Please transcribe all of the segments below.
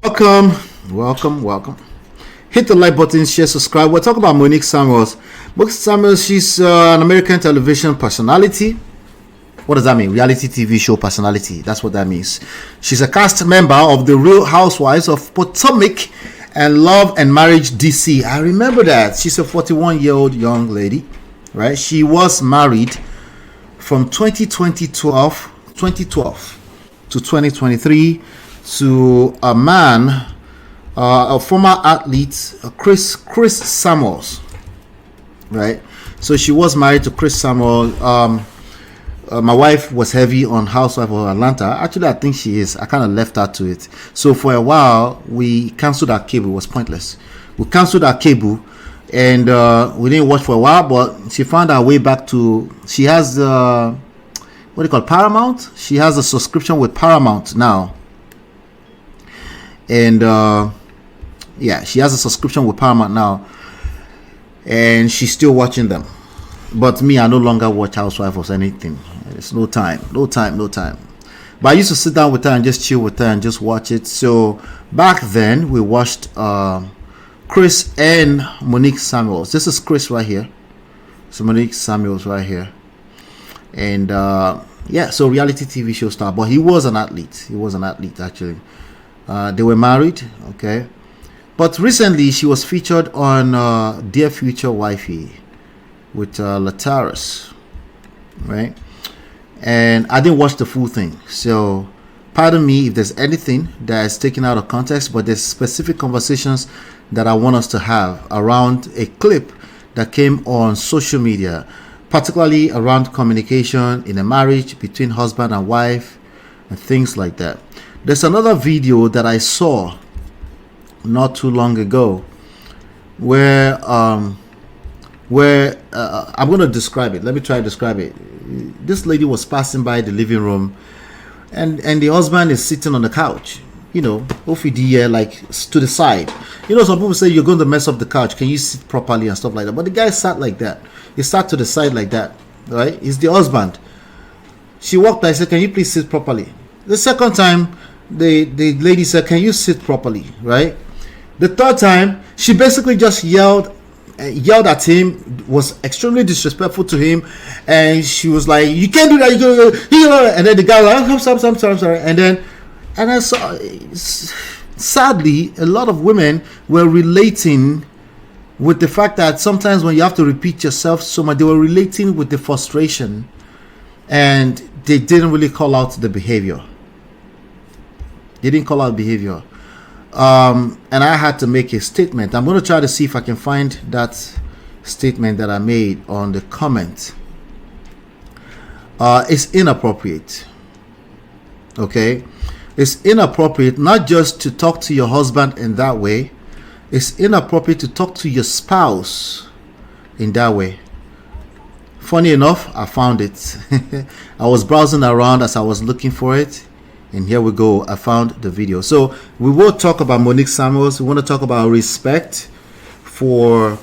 Welcome. Hit the like button, share, subscribe. We're talking about Monique Samuels. Monique Samuels, she's an American television personality. What does that mean? Reality TV show personality. That's what that means. She's a cast member of The Real Housewives of Potomac and Love and Marriage DC. I remember that. She's a 41-year-old young lady, right? She was married from 2012 to 2023 to a man, a former athlete, Chris Samuels, right? So she was married to Chris Samuels. My wife was heavy on Housewife of Atlanta. Actually, I think she is. I kind of left her to it. So for a while, we canceled our cable. It was pointless. We canceled our cable, and we didn't watch for a while. But she found her way back to. She has what do you call it, Paramount? She has a subscription with Paramount now. And yeah, she has a subscription with Paramount now, and she's still watching them. But me, I no longer watch Housewives or anything. It's no time. But I used to sit down with her and just chill with her and just watch it. So back then, we watched Chris and Monique Samuels. This is Chris right here. So Monique Samuels right here. And yeah, so reality TV show star. But he was an athlete. Actually. They were married, okay. But recently, she was featured on Dear Future Wifey with Lataris, right? And I didn't watch the full thing, so pardon me if there's anything that is taken out of context, but there's specific conversations that I want us to have around a clip that came on social media, particularly around communication in a marriage between husband and wife and things like that. There's another video that I saw not too long ago where I'm going to describe it. Let me try to describe it. This lady was passing by the living room, and the husband is sitting on the couch, you know, like to the side. You know, some people say you're going to mess up the couch. Can you sit properly and stuff like that? But the guy sat like that. He sat to the side like that, right? He's the husband. She walked by and said, "Can you please sit properly?" The second time, the lady said, "Can you sit properly?" Right? The third time, she basically just yelled at him, was extremely disrespectful to him, and she was like, "You can't do that." And then the guy was like, "I'm sorry." And I saw, sadly, a lot of women were relating with the fact that sometimes when you have to repeat yourself so much, they were relating with the frustration, and they didn't really call out the behavior. And I had to make a statement. I'm going to try to see if I can find that statement that I made on the comment. It's inappropriate. Okay? It's inappropriate not just to talk to your husband in that way. It's inappropriate to talk to your spouse in that way. Funny enough, I found it. I was browsing around as I was looking for it. And here we go. I found the video. So we will talk about Monique Samuels. We want to talk about respect for,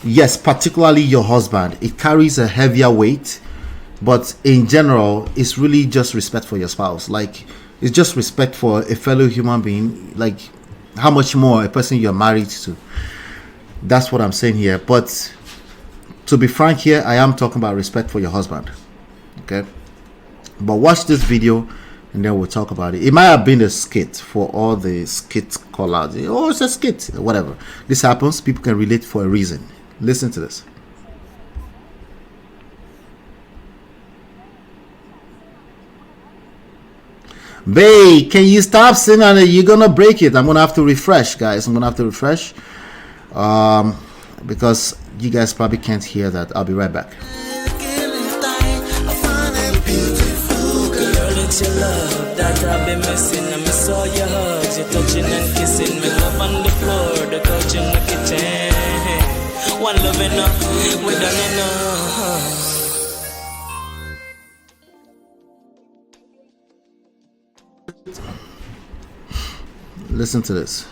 yes, particularly your husband. It carries a heavier weight, but in general, it's really just respect for your spouse. Like, it's just respect for a fellow human being. Like, how much more a person you're married to. That's what I'm saying here. But to be frank here, I am talking about respect for your husband. Okay? But watch this video, and then we'll talk about it. It might have been a skit for all the skit call-outs. Oh, it's a skit. Whatever. This happens. People can relate for a reason. Listen to this. Babe, can you stop singing? You're going to break it. I'm going to have to refresh, guys. I'm going to have to refresh. Because you guys probably can't hear that. I'll be right back. Your love that I've been missing. I miss all your hugs, your touching and kissing. Me love on the floor, the couch in the kitchen. One love enough, we done enough. Listen to this.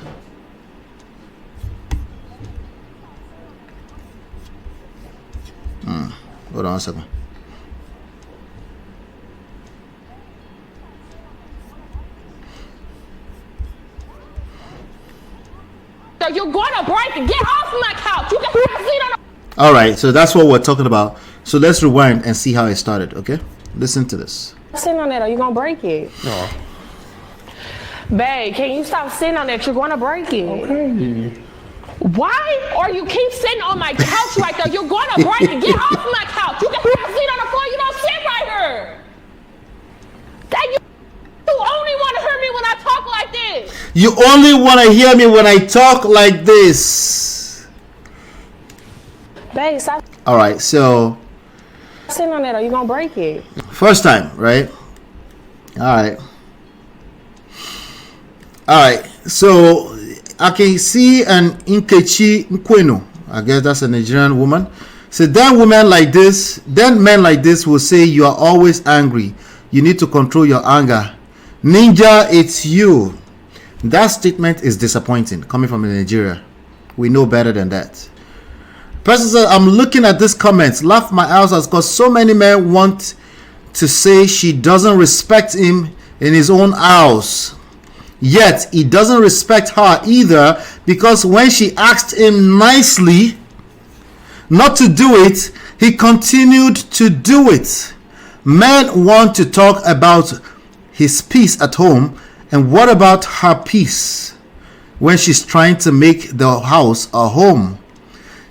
Hold on a second. You're gonna break it. Get off my couch. You can put a seat on the... All right, so that's what we're talking about. So let's rewind and see how it started, okay? Listen to this. Sitting on that or you're gonna break it. Oh. Babe, can you stop sitting on that? You're gonna break it. Okay. Why? Or you keep sitting on my couch right there. You're gonna break it. Get off my couch. You can put a seat on the floor. You don't sit right here. That you only want to hear me when I talk like this. You only want to hear me when I talk like this. Babe, stop All right, so sitting on that or you're gonna break it. first time, right? All right, so I can see an Nkechi Nkwenu, I guess that's a Nigerian woman. So then men like this will say you are always angry. You need to control your anger. Ninja, it's you. That statement is disappointing coming from Nigeria. We know better than that. Person said, I'm looking at these comments, laugh my ass out because so many men want to say she doesn't respect him in his own house. Yet he doesn't respect her either, because when she asked him nicely not to do it, he continued to do it. Men want to talk about his peace at home, and what about her peace when she's trying to make the house a home?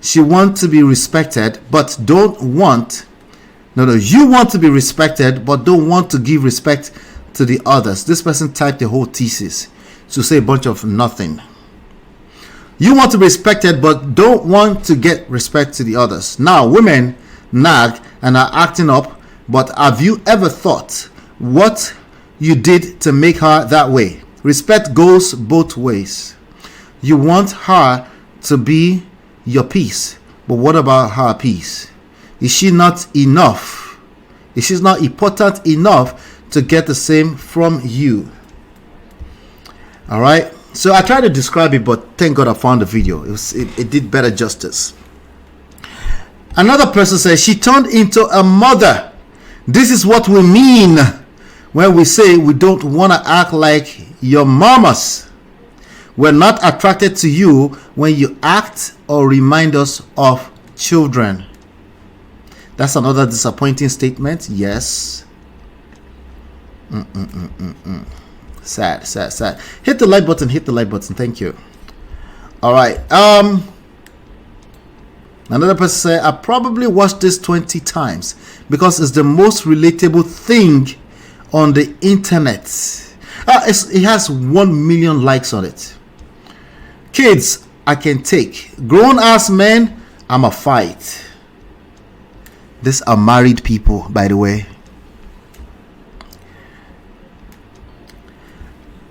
She wants to be respected, but don't want... No, you want to be respected, but don't want to give respect to the others. This person typed the whole thesis to say a bunch of nothing. You want to be respected, but don't want to get respect to the others. Now, women nag and are acting up, but have you ever thought what you did to make her that way? Respect goes both ways. You want her to be your peace, but what about her peace? Is she not enough? Is she not important enough to get the same from you? All right, so I tried to describe it, but thank God I found the video. It did better justice. Another person says she turned into a mother. This is what we mean when we say we don't want to act like your mamas. We're not attracted to you when you act or remind us of children. That's another disappointing statement. Yes. Sad. Hit the like button. Thank you. All right. Another person said, I probably watched this 20 times because it's the most relatable thing on the internet. It has 1 million likes on it. Kids, I can take. Grown ass men, I'm a fight. These are married people, by the way.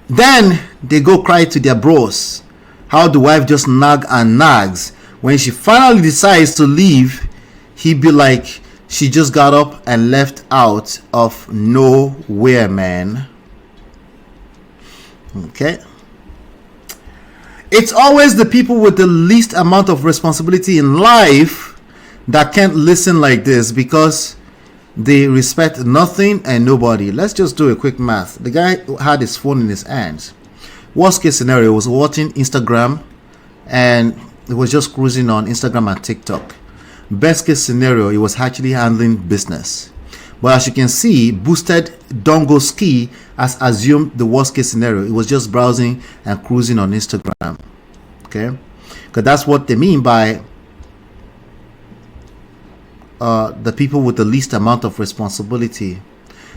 Then they go cry to their bros how the wife just nag and nags. When she finally decides to leave, he be like, she just got up and left out of nowhere, man. Okay. It's always the people with the least amount of responsibility in life that can't listen like this because they respect nothing and nobody. Let's just do a quick math. The guy had his phone in his hands. Worst case scenario, was watching Instagram and he was just cruising on Instagram and TikTok. Best case scenario, he was actually handling business. But as you can see, Boosted Dongo Ski has assumed the worst case scenario. It was just browsing and cruising on Instagram. Okay? Because that's what they mean by the people with the least amount of responsibility.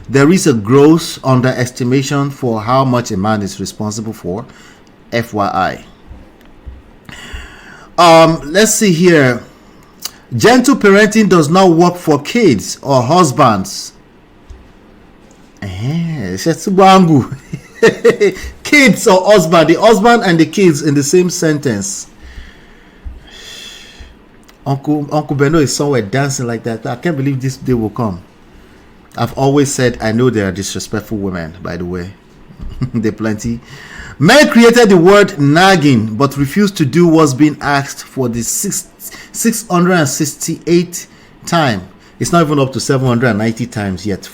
There is a gross underestimation for how much a man is responsible for. FYI. Let's see here. Gentle parenting does not work for kids or husbands. Kids or husband. The husband and the kids in the same sentence. Uncle Beno is somewhere dancing like that. I can't believe this day will come. I've always said I know there are disrespectful women, by the way. They're plenty. Men created the word nagging but refused to do what's being asked for the 668 time. It's not even up to 790 times yet.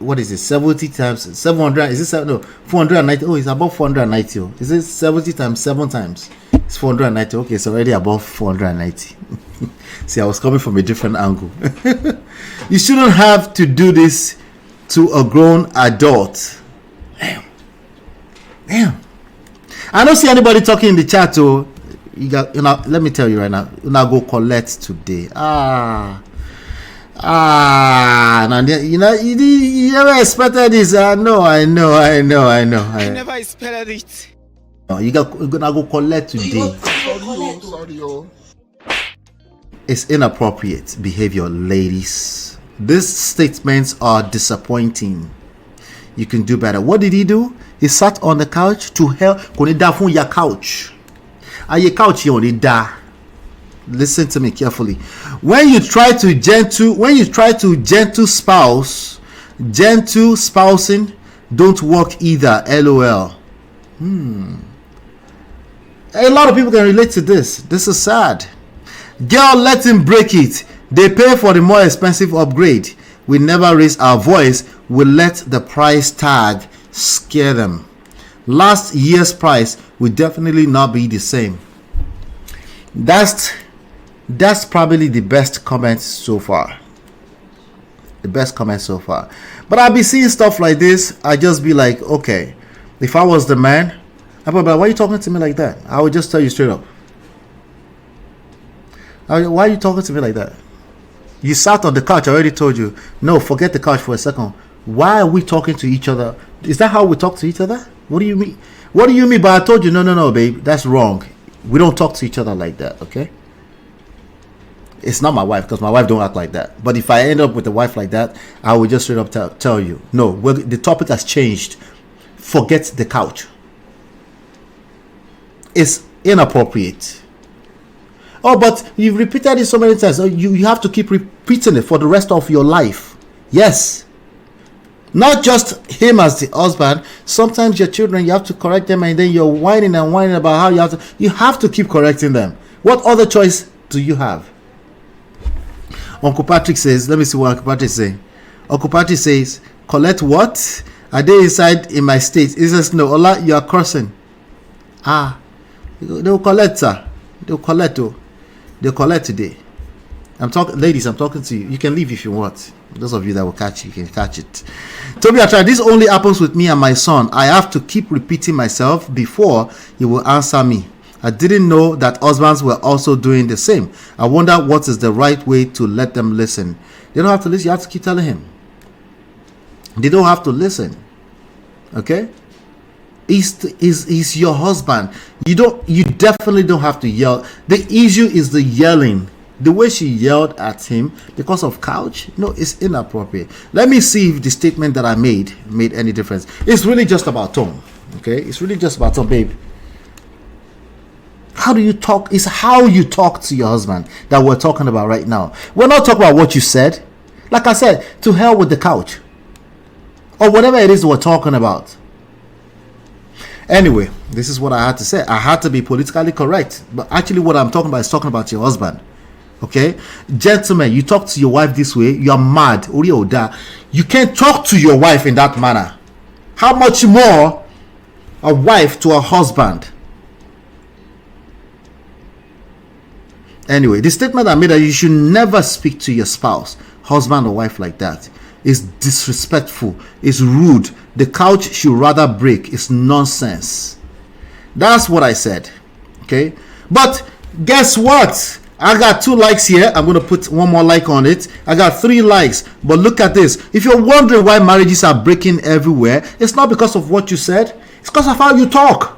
what is it? 70 times 700? Is it no 490? Oh, it's above 490. Oh. Is it 70 times 7 times? It's 490. Okay, it's already above 490. See, I was coming from a different angle. You shouldn't have to do this to a grown adult. Damn. I don't see anybody talking in the chat. Oh, you got, let me tell you right now. You now go collect today. Now, you never expected this. I know. I never expected it. No, you're gonna go collect today. Sorry. It's inappropriate behavior, ladies. These statements are disappointing. You can do better. What did he do? He sat on the couch to help. From your couch. And your couch here on the da. Listen to me carefully. When you try to gentle spousing don't work either. LOL. A lot of people can relate to this. This is sad. Girl, let him break it. They pay for the more expensive upgrade. We never raise our voice. We let the price tag scare them. Last year's price will definitely not be the same. That's probably the best comment so far. But I'll be seeing stuff like this. I just be like, okay, if I was the man, I'd be like, why are you talking to me like that? I would just tell you straight up. Why are you talking to me like that? You sat on the couch. I already told you. No, forget the couch for a second. Why are we talking to each other? Is that how we talk to each other? What do you mean? What do you mean by I told you? No, babe. That's wrong. We don't talk to each other like that, okay? It's not my wife, because my wife don't act like that. But if I end up with a wife like that, I will just straight up tell you. No, the topic has changed. Forget the couch. It's inappropriate. Oh, but you've repeated it so many times. So you have to keep repeating it for the rest of your life. Yes. Not just him as the husband. Sometimes your children, you have to correct them, and then you're whining about how you have to keep correcting them. What other choice do you have? Uncle Patrick says, let me see what Uncle Patrick says. Uncle Patrick says, collect what? Are they inside in my state? He says, no, Ola, you are crossing. They'll collect, sir. They'll collect today. Ladies, I'm talking to you. You can leave if you want. Those of you that will catch it, you can catch it. Toby, I tried. This only happens with me and my son. I have to keep repeating myself before he will answer me. I didn't know that husbands were also doing the same. I wonder what is the right way to let them listen. They don't have to listen. You have to keep telling him. They don't have to listen. Okay? He's your husband. You definitely don't have to yell. The issue is the yelling. The way she yelled at him because of couch, no, it's inappropriate. Let me see if the statement that I made any difference. It's really just about tone. Okay? It's really just about tone, babe. How do you talk? It's how you talk to your husband that we're talking about right now. We're not talking about what you said. Like I said, to hell with the couch. Or whatever it is we're talking about. Anyway, this is what I had to say. I had to be politically correct. But actually what I'm talking about is talking about your husband. Okay? Gentlemen, you talk to your wife this way, you're mad. You can't talk to your wife in that manner. How much more a wife to a husband? Anyway, the statement I made that you should never speak to your spouse, husband or wife like that is disrespectful, is rude. The couch should rather break. It's nonsense. That's what I said. Okay? But guess what? I got 2 likes here. I'm going to put one more like on it. I got 3 likes. But look at this. If you're wondering why marriages are breaking everywhere, it's not because of what you said. It's because of how you talk.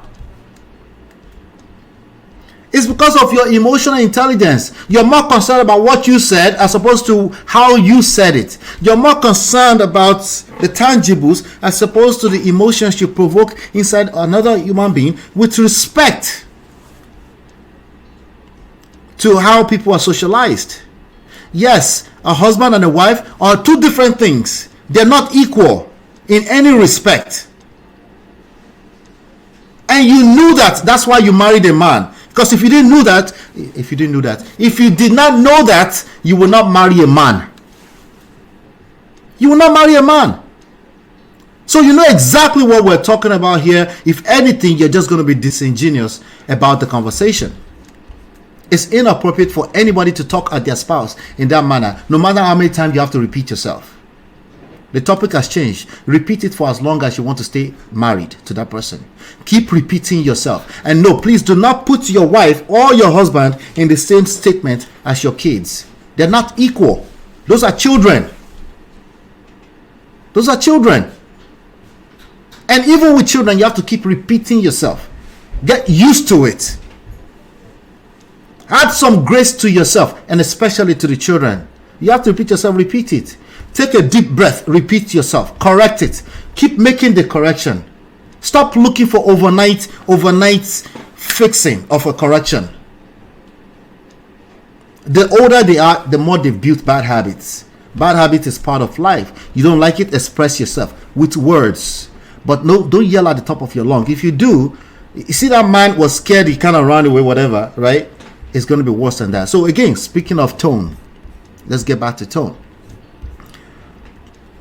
It's because of your emotional intelligence. You're more concerned about what you said as opposed to how you said it. You're more concerned about the tangibles as opposed to the emotions you provoke inside another human being with respect to how people are socialized. Yes, a husband and a wife are 2 different things. They're not equal in any respect. And you knew that. That's why you married a man. Because if you did not know that, you will not marry a man. You will not marry a man. So you know exactly what we're talking about here. If anything, you're just going to be disingenuous about the conversation. It's inappropriate for anybody to talk at their spouse in that manner, no matter how many times you have to repeat yourself. The topic has changed. Repeat it for as long as you want to stay married to that person. Keep repeating yourself. And no, please do not put your wife or your husband in the same statement as your kids. They're not equal. Those are children. Those are children. And even with children, you have to keep repeating yourself. Get used to it. Add some grace to yourself, and especially to the children. You have to repeat yourself, repeat it. Take a deep breath, repeat yourself, correct it. Keep making the correction. Stop looking for overnight fixing of a correction. The older they are, the more they've built bad habits. Bad habit is part of life. You don't like it, express yourself with words. But no, don't yell at the top of your lungs. If you do, you see that man was scared, he kind of ran away, whatever, right? It's going to be worse than that. So again, speaking of tone, let's get back to tone.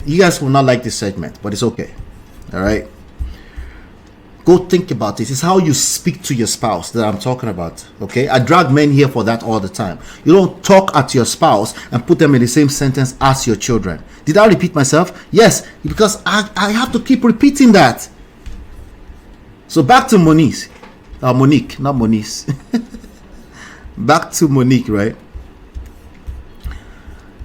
You guys will not like this segment, but it's okay. All right? Go think about this. It's how you speak to your spouse that I'm talking about. Okay? I drag men here for that all the time. You don't talk at your spouse and put them in the same sentence as your children. Did I repeat myself? Yes, because I have to keep repeating that. So back to Monique, not Monique. Back to Monique, right?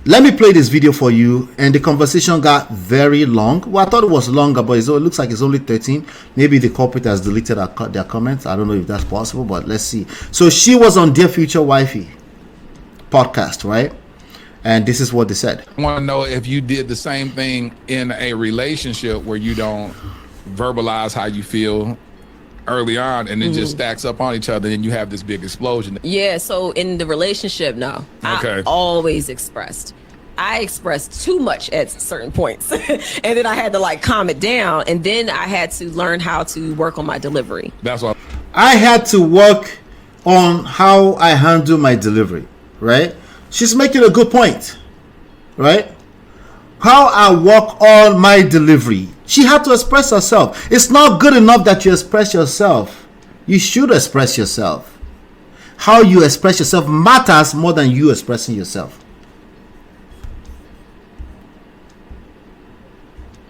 Let me play this video for you. And the conversation got very long. Well, I thought it was longer, but it looks like it's only 13. Maybe the culprit has deleted their comments. I don't know if that's possible, but let's see. So she was on Dear Future Wifey podcast, right? And this is what they said. I want to know if you did the same thing in a relationship where you don't verbalize how you feel early on, and it just stacks up on each other, and you have this big explosion. Yeah, so in the relationship, no. Okay. I always expressed. I expressed too much at certain points. And then I had to like calm it down, and then I had to learn how to work on my delivery. That's what I had to work on how I handle my delivery, right? She's making a good point, right? How I work on my delivery. She had to express herself. It's not good enough that you express yourself. You should express yourself. How you express yourself matters more than you expressing yourself.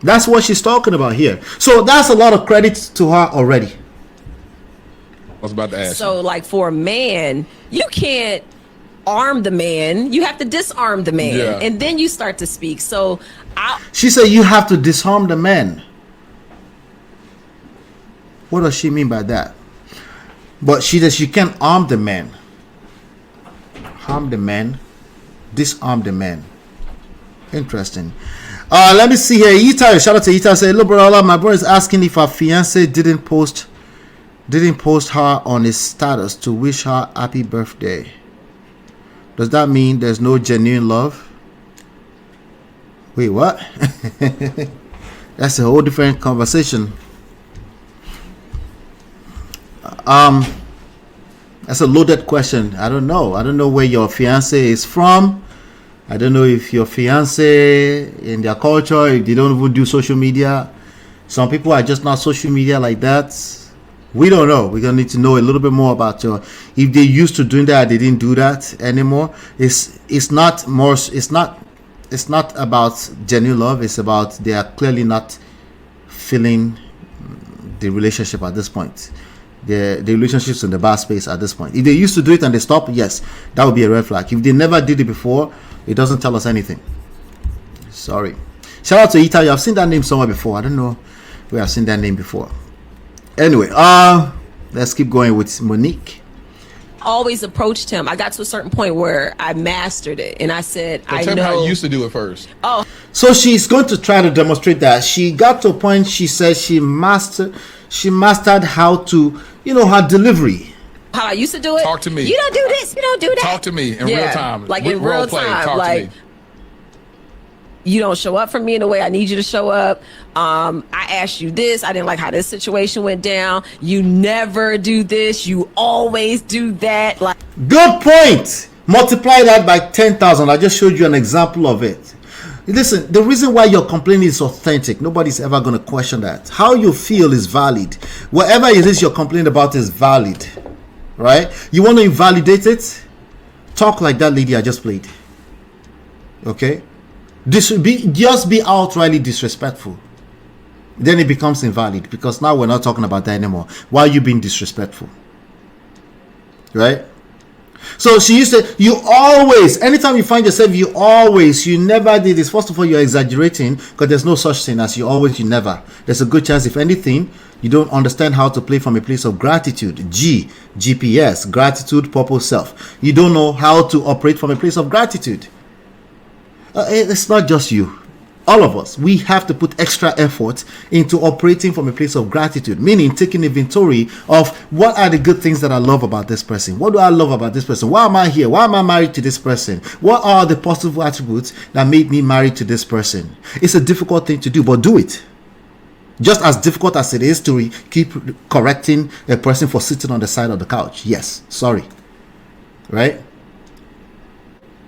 That's what she's talking about here. So that's a lot of credit to her already. I was about to ask. So like for a man, you can't arm the man. You have to disarm the man. Yeah. And then you start to speak. So She said you have to disarm the man. What does she mean by that? But she says you can't arm the man. Harm the man. Disarm the man. Interesting. Let me see here. Ita, shout out to Ita. Say, hello, brother. My brother is asking if her fiance didn't post her on his status to wish her happy birthday. Does that mean there's no genuine love? Wait, what? That's a whole different conversation. That's a loaded question. I don't know. I don't know where your fiance is from. I don't know if your fiance in their culture, if they don't even do social media. Some people are just not social media like that. We don't know. We're gonna need to know a little bit more about if they used to doing that, they didn't do that anymore. It's not about genuine love. It's about they are clearly not feeling the relationship at this point. The relationship's in the bad space at this point. If they used to do it and they stop, yes, that would be a red flag. If they never did it before, it doesn't tell us anything. Sorry. Shout out to Ita. I've seen that name somewhere before. I don't know where I've seen that name before. Anyway, let's keep going with Monique. always approached him. I got to a certain point where I mastered it, and I said, So I tell me know. how you used to do it first. Oh, So she's going to try to demonstrate that. She got to a point, she said she mastered how to, her delivery. how I used to do it. Talk to me. You don't do this. You don't do that. Talk to me in real time. Like With in real role play, time. talk Like to me. you don't show up for me in the way I need you to show up. I asked you this. I didn't like how this situation went down. You never do this. You always do that. Like, Good point. Multiply that by 10,000. I just showed you an example of it. Listen, the reason why you're complaining is authentic. Nobody's ever going to question that. How you feel is valid. Whatever it is you're complaining about is valid. Right? You want to invalidate it? Talk like that lady I just played. Okay? Just be outrightly disrespectful. Then it becomes invalid, because now we're not talking about that anymore. Why are you being disrespectful? Right? So she used to, you always, anytime you find yourself, you never did this. First of all, you're exaggerating, because there's no such thing as you always, you never. There's a good chance, if anything, you don't understand how to play from a place of gratitude. GPS, gratitude, purpose, self. You don't know how to operate from a place of gratitude. It's not just you. All of us, we have to put extra effort into operating from a place of gratitude, meaning taking inventory of what are the good things that I love about this person. What do I love about this person? Why am I here? Why am I married to this person? What are the positive attributes that made me married to this person? It's a difficult thing to do, but do it. Just as difficult as it is to keep correcting a person for sitting on the side of the couch. Yes, sorry. Right?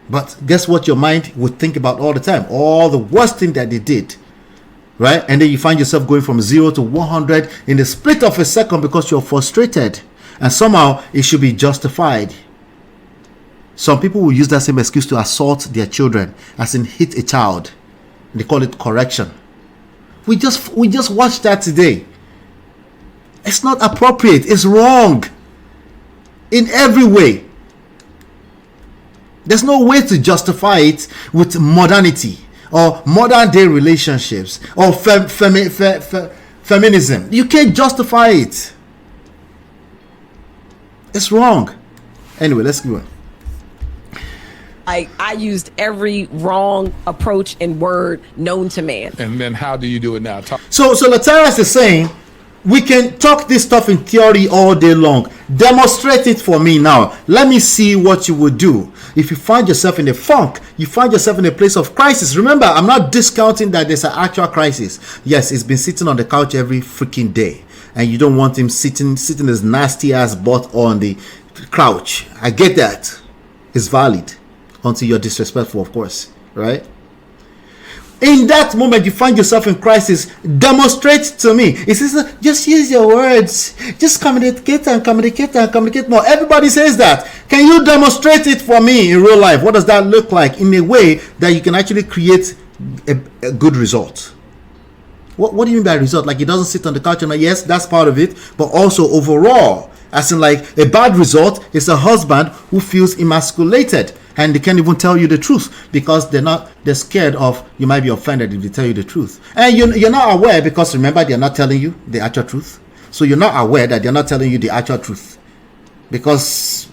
But guess what your mind would think about all the time? All the worst thing that they did. Right? And then you find yourself going from 0 to 100 in the split of a second because you're frustrated. And somehow it should be justified. Some people will use that same excuse to assault their children, as in hit a child. They call it correction. We just watched that today. It's not appropriate. It's wrong. In every way. There's no way to justify it with modernity or modern day relationships or feminism. You can't justify it. It's wrong. Anyway, let's go on. I used every wrong approach and word known to man. And then how do you do it now? So Lataras is saying, we can talk this stuff in theory all day long. Demonstrate it for me now. Let me see what you would do. If you find yourself in a funk, you find yourself in a place of crisis. Remember, I'm not discounting that there's an actual crisis. Yes, he's been sitting on the couch every freaking day, and you don't want him sitting his nasty ass butt on the couch. I get that. It's valid. Until you're disrespectful, of course. Right? In that moment, you find yourself in crisis. Demonstrate to me. It says, just use your words. Just communicate and communicate and communicate more. Everybody says that. Can you demonstrate it for me in real life? What does that look like in a way that you can actually create a good result? What do you mean by result? Like, it doesn't sit on the couch and like, yes, that's part of it. But also overall, as in like a bad result is a husband who feels emasculated. And they can't even tell you the truth because they're scared of, you might be offended if they tell you the truth. And you're not aware because remember, they're not telling you the actual truth. So you're not aware that they're not telling you the actual truth because,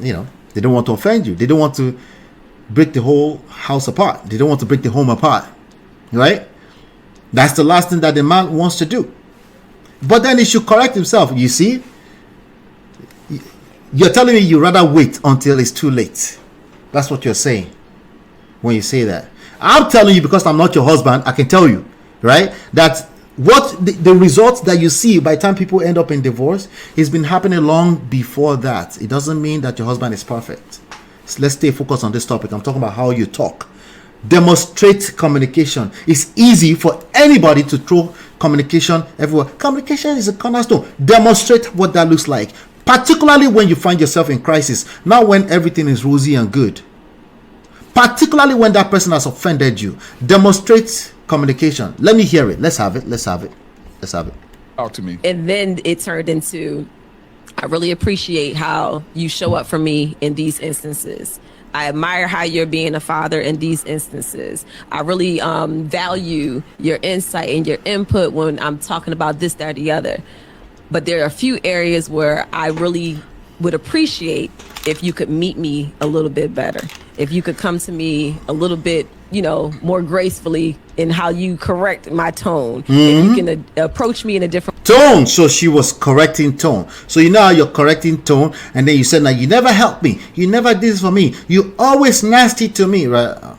they don't want to offend you. They don't want to break the whole house apart. They don't want to break the home apart. Right? That's the last thing that the man wants to do. But then he should correct himself. You see? You're telling me you'd rather wait until it's too late. That's what you're saying when you say that. I'm telling you, because I'm not your husband, I can tell you, right, that what the results that you see by the time people end up in divorce has been happening long before that. It doesn't mean that your husband is perfect. So let's stay focused on this topic. I'm talking about how you talk. Demonstrate communication. It's easy for anybody to throw communication everywhere. Communication is a cornerstone. Demonstrate what that looks like. Particularly when you find yourself in crisis, not when everything is rosy and good. Particularly when that person has offended you. Demonstrate communication. Let me hear it. Let's have it. Talk to me. And then it turned into, I really appreciate how you show up for me in these instances. I admire how you're being a father in these instances. I really value your insight and your input when I'm talking about this, that, or the other. But there are a few areas where I really would appreciate if you could meet me a little bit better. If you could come to me a little bit, more gracefully in how you correct my tone. If you can approach me in a different tone. So she was correcting tone. So how you're correcting tone, and then you said, now you never help me. You never did this for me. You always nasty to me, right?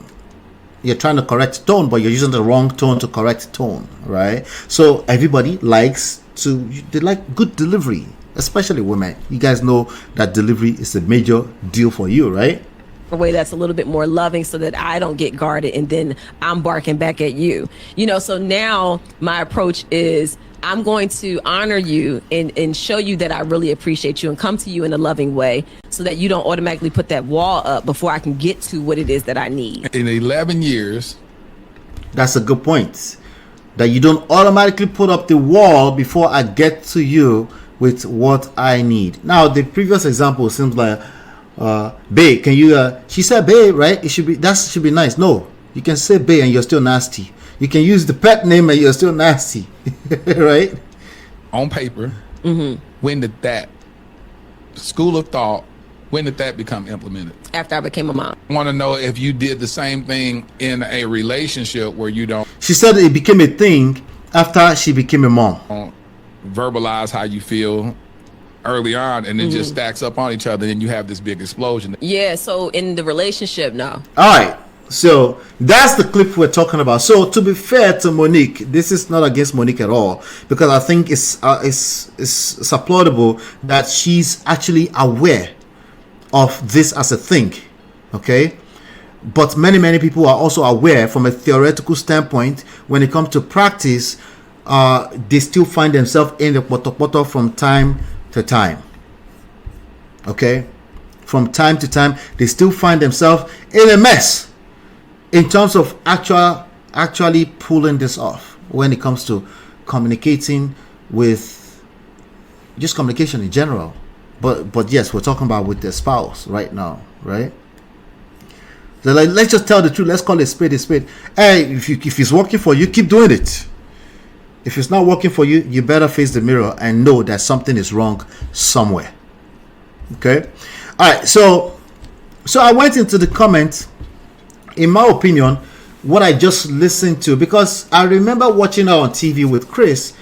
You're trying to correct tone, but you're using the wrong tone to correct tone, right? So everybody they like good delivery, especially women. You guys know that delivery is a major deal for you, right? way that's a little bit more loving so that I don't get guarded and then I'm barking back at you. So now my approach is I'm going to honor you and show you that I really appreciate you and come to you in a loving way so that you don't automatically put that wall up before I can get to what it is that I need. In 11 years. That's a good point. That you don't automatically put up the wall before I get to you with what I need. Now, the previous example seems like, babe, can you, she said babe, right? That should be nice. No, you can say babe and you're still nasty. You can use the pet name and you're still nasty, right? On paper, when did that school of thought, when did that become implemented? After I became a mom. I want to know if you did the same thing in a relationship where you don't. She said it became a thing after she became a mom. Verbalize how you feel early on, and it just stacks up on each other, and you have this big explosion. Yeah, so in the relationship now. All right. So that's the clip we're talking about. So to be fair to Monique, this is not against Monique at all, because I think it's applaudable that she's actually aware of this as a thing, okay? But many people are also aware from a theoretical standpoint. When it comes to practice, they still find themselves in the poto from time to time, okay? From time to time, they still find themselves in a mess in terms of actually pulling this off when it comes to communicating with just communication in general. But yes, we're talking about with the spouse right now, right? So like, let's just tell the truth. Let's call it spade a spade. Hey, if it's working for you, keep doing it. If it's not working for you, you better face the mirror and know that something is wrong somewhere. Okay? All right, so I went into the comments. In my opinion, what I just listened to, because I remember watching her on TV with Chris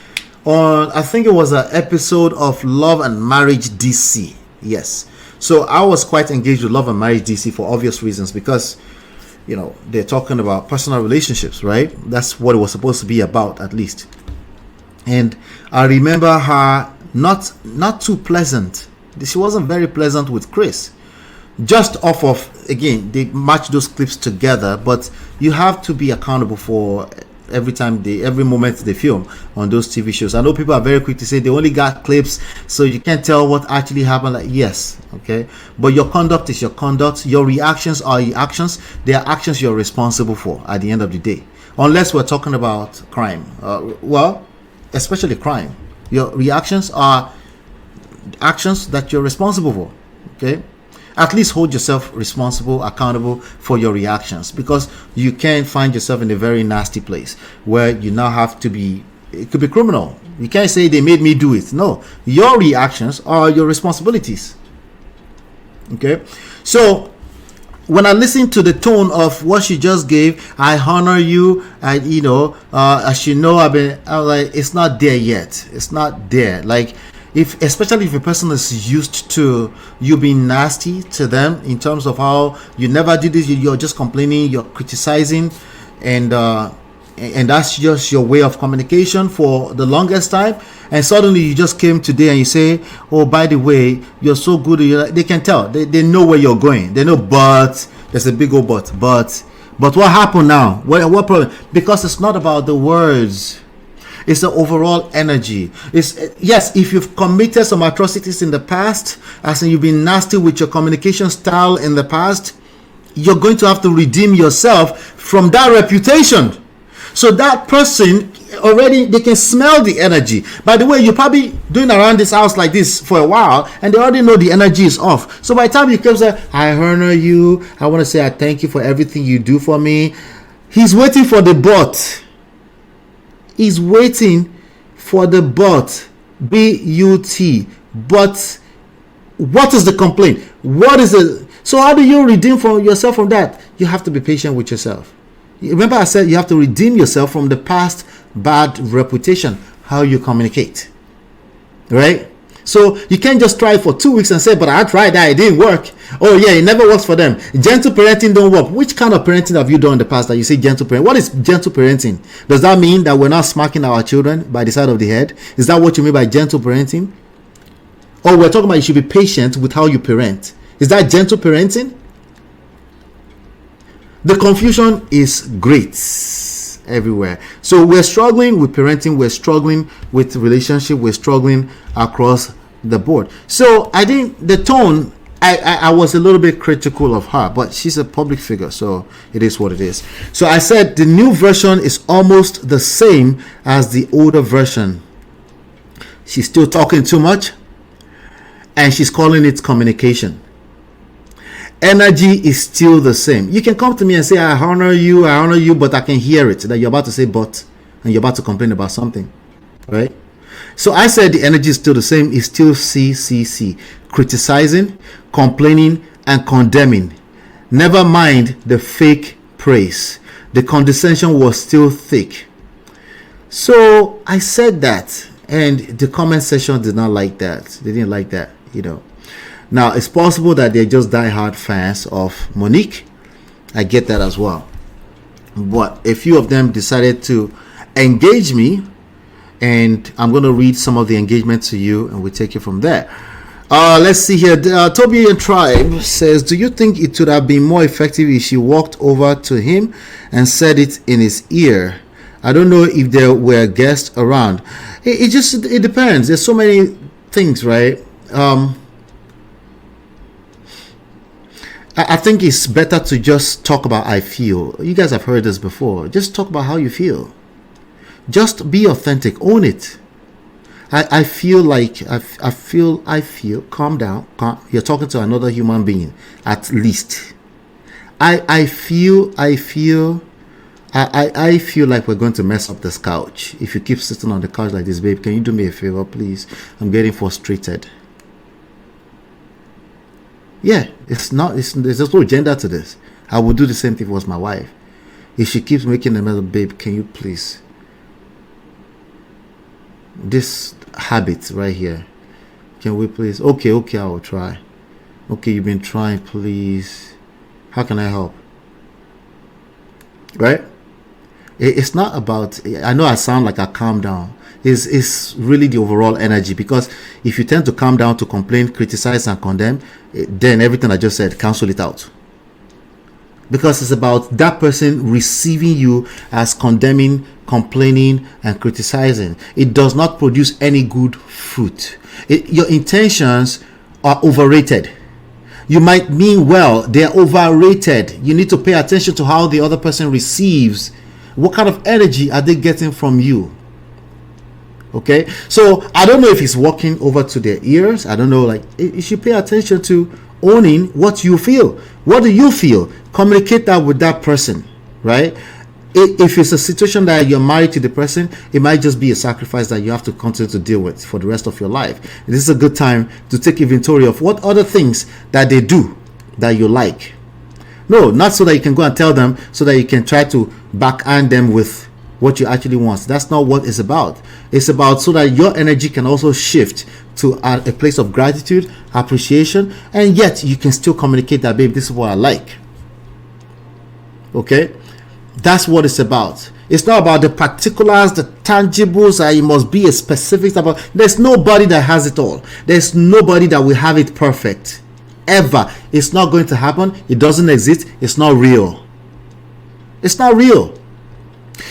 on, I think it was an episode of Love and Marriage DC. Yes. So I was quite engaged with Love and Marriage DC for obvious reasons, because, they're talking about personal relationships, right? That's what it was supposed to be about, at least. And I remember her not too pleasant. She wasn't very pleasant with Chris. Just off of, again, they match those clips together, but you have to be accountable for every moment they film on those TV shows. I know people are very quick to say they only got clips, so you can't tell what actually happened. Like, yes, okay, but your conduct is your conduct. Your reactions are your actions. They are actions you're responsible for at the end of the day. Unless we're talking about crime, especially crime, your reactions are actions that you're responsible for. Okay. At least hold yourself responsible, accountable for your reactions, because you can find yourself in a very nasty place where you now have to be, it could be criminal. You can't say they made me do it. No, your reactions are your responsibilities. Okay. So when I listen to the tone of what she just gave, I honor you. As you know, I'm like, it's not there yet. It's not there. Like, especially if a person is used to you being nasty to them in terms of how you never do this, you're just complaining, you're criticizing, and that's just your way of communication for the longest time, and suddenly you just came today and you say, oh, by the way, you're so good, they can tell, they know where you're going, they know, but there's a big old but what happened now? What problem? Because it's not about the words. It's the overall energy. Yes, if you've committed some atrocities in the past, as in you've been nasty with your communication style in the past, you're going to have to redeem yourself from that reputation. So that person already, they can smell the energy. By the way, you're probably doing around this house like this for a while, and they already know the energy is off. So by the time you come and say, I honor you, I want to say I thank you for everything you do for me, he's waiting for the but. Is waiting for the but. B-U-T. But what is the complaint? What is it? So how do you redeem yourself from that? You have to be patient with yourself. Remember I said you have to redeem yourself from the past bad reputation, how you communicate. Right? So you can't just try for 2 weeks and say, but I tried that, it didn't work. Oh yeah, it never works for them. Gentle parenting don't work. Which kind of parenting have you done in the past that you say gentle parenting? What is gentle parenting? Does that mean that we're not smacking our children by the side of the head? Is that what you mean by gentle parenting? Or we're talking about you should be patient with how you parent. Is that gentle parenting? The confusion is great everywhere. So we're struggling with parenting, we're struggling with relationship, we're struggling across the board. So I think the tone, I was a little bit critical of her, but she's a public figure, so it is what it is. So I said the new version is almost the same as the older version. She's still talking too much, and she's calling it communication. Energy is still the same. You can come to me and say, I honor you, but I can hear it that you're about to say but, and you're about to complain about something, right? So I said the energy is still the same. It's still CCC, criticizing, complaining, and condemning. Never mind the fake praise. The condescension was still thick. So I said that, and the comment section did not like that. They didn't like that, you know. Now, it's possible that they're just diehard fans of Monique. I get that as well. But a few of them decided to engage me, and I'm going to read some of the engagement to you, and we'll take it from there. Let's see here. Toby and Tribe says, do you think it would have been more effective if she walked over to him and said it in his ear? I don't know if there were guests around. It depends. There's so many things, right? I think it's better to just talk about I feel. You guys have heard this before. Just talk about how you feel. Just be authentic. Own it. I feel like I feel. Calm down. You're talking to another human being, at least. I feel like we're going to mess up this couch. If you keep sitting on the couch like this, babe, can you do me a favor, please? I'm getting frustrated. Yeah, there's no gender to this. I would do the same thing if it was my wife. If she keeps making a mess, babe, can you please? This habit right here. Can we please? Okay, I will try. Okay, you've been trying, please. How can I help? Right? It's not about, I know I sound like I calm down. It's really the overall energy, because if you tend to calm down to complain, criticize, and condemn, then everything I just said, cancel it out. Because it's about that person receiving you as condemning, complaining, and criticizing. It does not produce any good fruit. Your intentions are overrated. You might mean well, they're overrated. You need to pay attention to how the other person receives. What kind of energy are they getting from you? Okay, so I don't know if it's walking over to their ears. I don't know, like, you should pay attention to owning what you feel. What do you feel? Communicate that with that person, right? If it's a situation that you're married to the person, it might just be a sacrifice that you have to continue to deal with for the rest of your life. This is a good time to take inventory of what other things that they do that you like. No, not so that you can go and tell them, so that you can try to backhand them with what you actually want. That's not what it's about. It's about so that your energy can also shift to a place of gratitude, appreciation, and yet you can still communicate that, babe, this is what I like. Okay, that's what it's about. It's not about the particulars, the tangibles, it must be a specific about. There's nobody that has it all. There's nobody that will have it perfect ever. It's not going to happen. It doesn't exist. It's not real. It's not real.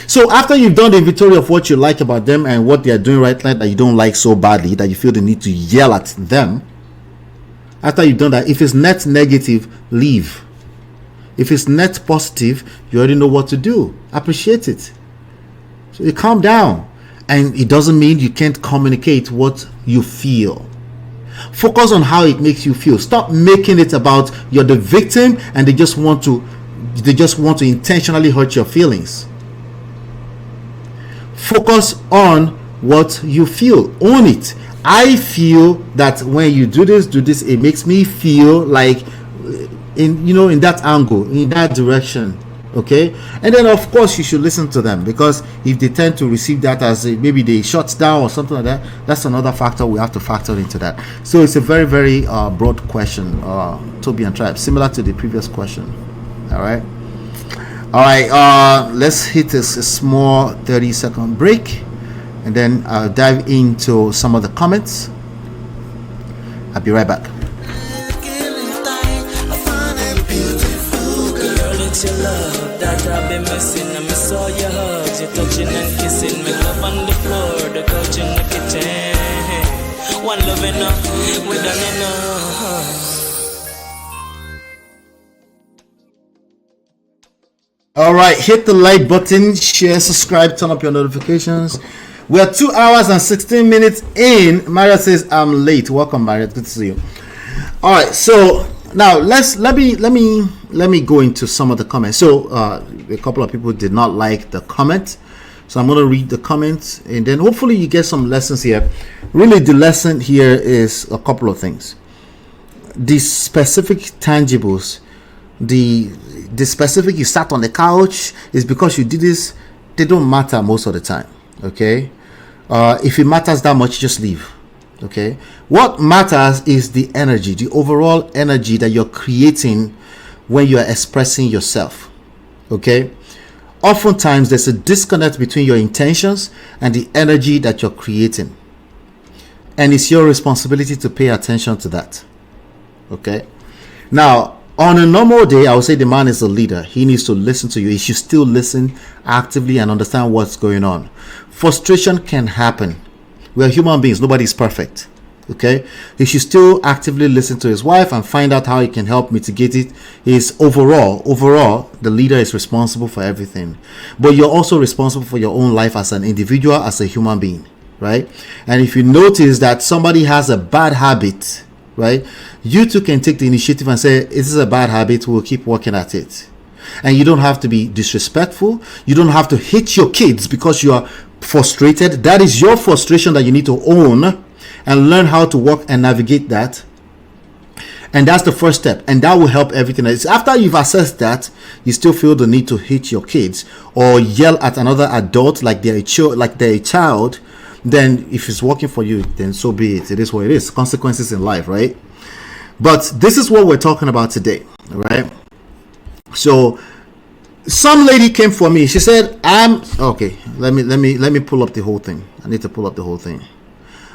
So after you've done the inventory of what you like about them and what they are doing right now that you don't like so badly that you feel the need to yell at them, after you've done that, if it's net negative, leave. If it's net positive, you already know what to do. Appreciate it. So you calm down. And it doesn't mean you can't communicate what you feel. Focus on how it makes you feel. Stop making it about you're the victim and they just want to intentionally hurt your feelings. Focus on what you feel. Own it. I feel that when you do this, it makes me feel like in that angle, in that direction. Okay, and then of course you should listen to them, because if they tend to receive that as maybe they shut down or something like that, that's another factor we have to factor into that. So it's a very, very broad question, Toby and Tribe, similar to the previous question. All right, let's hit a small 30-second break, and then I'll dive into some of the comments. I'll be right back. it's your love that I've been missing. I miss all your hugs, your touching and kissing. Me love on the floor, the couch in the kitchen. One love enough, we done enough. All right, hit the like button, share, subscribe, turn up your notifications. We're 2 hours and 16 minutes in. Marriott says I'm late. Welcome, Marriott. Good to see you. All right, so now let me go into some of the comments. So a couple of people did not like the comment, so I'm going to read the comments, and then hopefully you get some lessons here. Really, the lesson here is a couple of things. The specific tangibles, the specific you sat on the couch is because you did this, they don't matter most of the time. Okay, if it matters that much, just leave. Okay, what matters is the energy, the overall energy that you're creating when you are expressing yourself. Okay, oftentimes there's a disconnect between your intentions and the energy that you're creating, and it's your responsibility to pay attention to that. Okay, now on a normal day, I would say the man is a leader. He needs to listen to you. He should still listen actively and understand what's going on. Frustration can happen. We're human beings. Nobody's perfect. Okay? He should still actively listen to his wife and find out how he can help mitigate it. Overall, the leader is responsible for everything. But you're also responsible for your own life as an individual, as a human being. Right? And if you notice that somebody has a bad habit, right, you too can take the initiative and say, this is a bad habit, we'll keep working at it. And you don't have to be disrespectful. You don't have to hit your kids because you are frustrated. That is your frustration that you need to own and learn how to work and navigate that. And that's the first step, and that will help everything else. After you've assessed that, you still feel the need to hit your kids or yell at another adult like they're a child, then if it's working for you, then so be it. It is what it is. Consequences in life, right? But this is what we're talking about today, right? So some lady came for me. She said, I'm okay. Let me pull up the whole thing. I need to pull up the whole thing.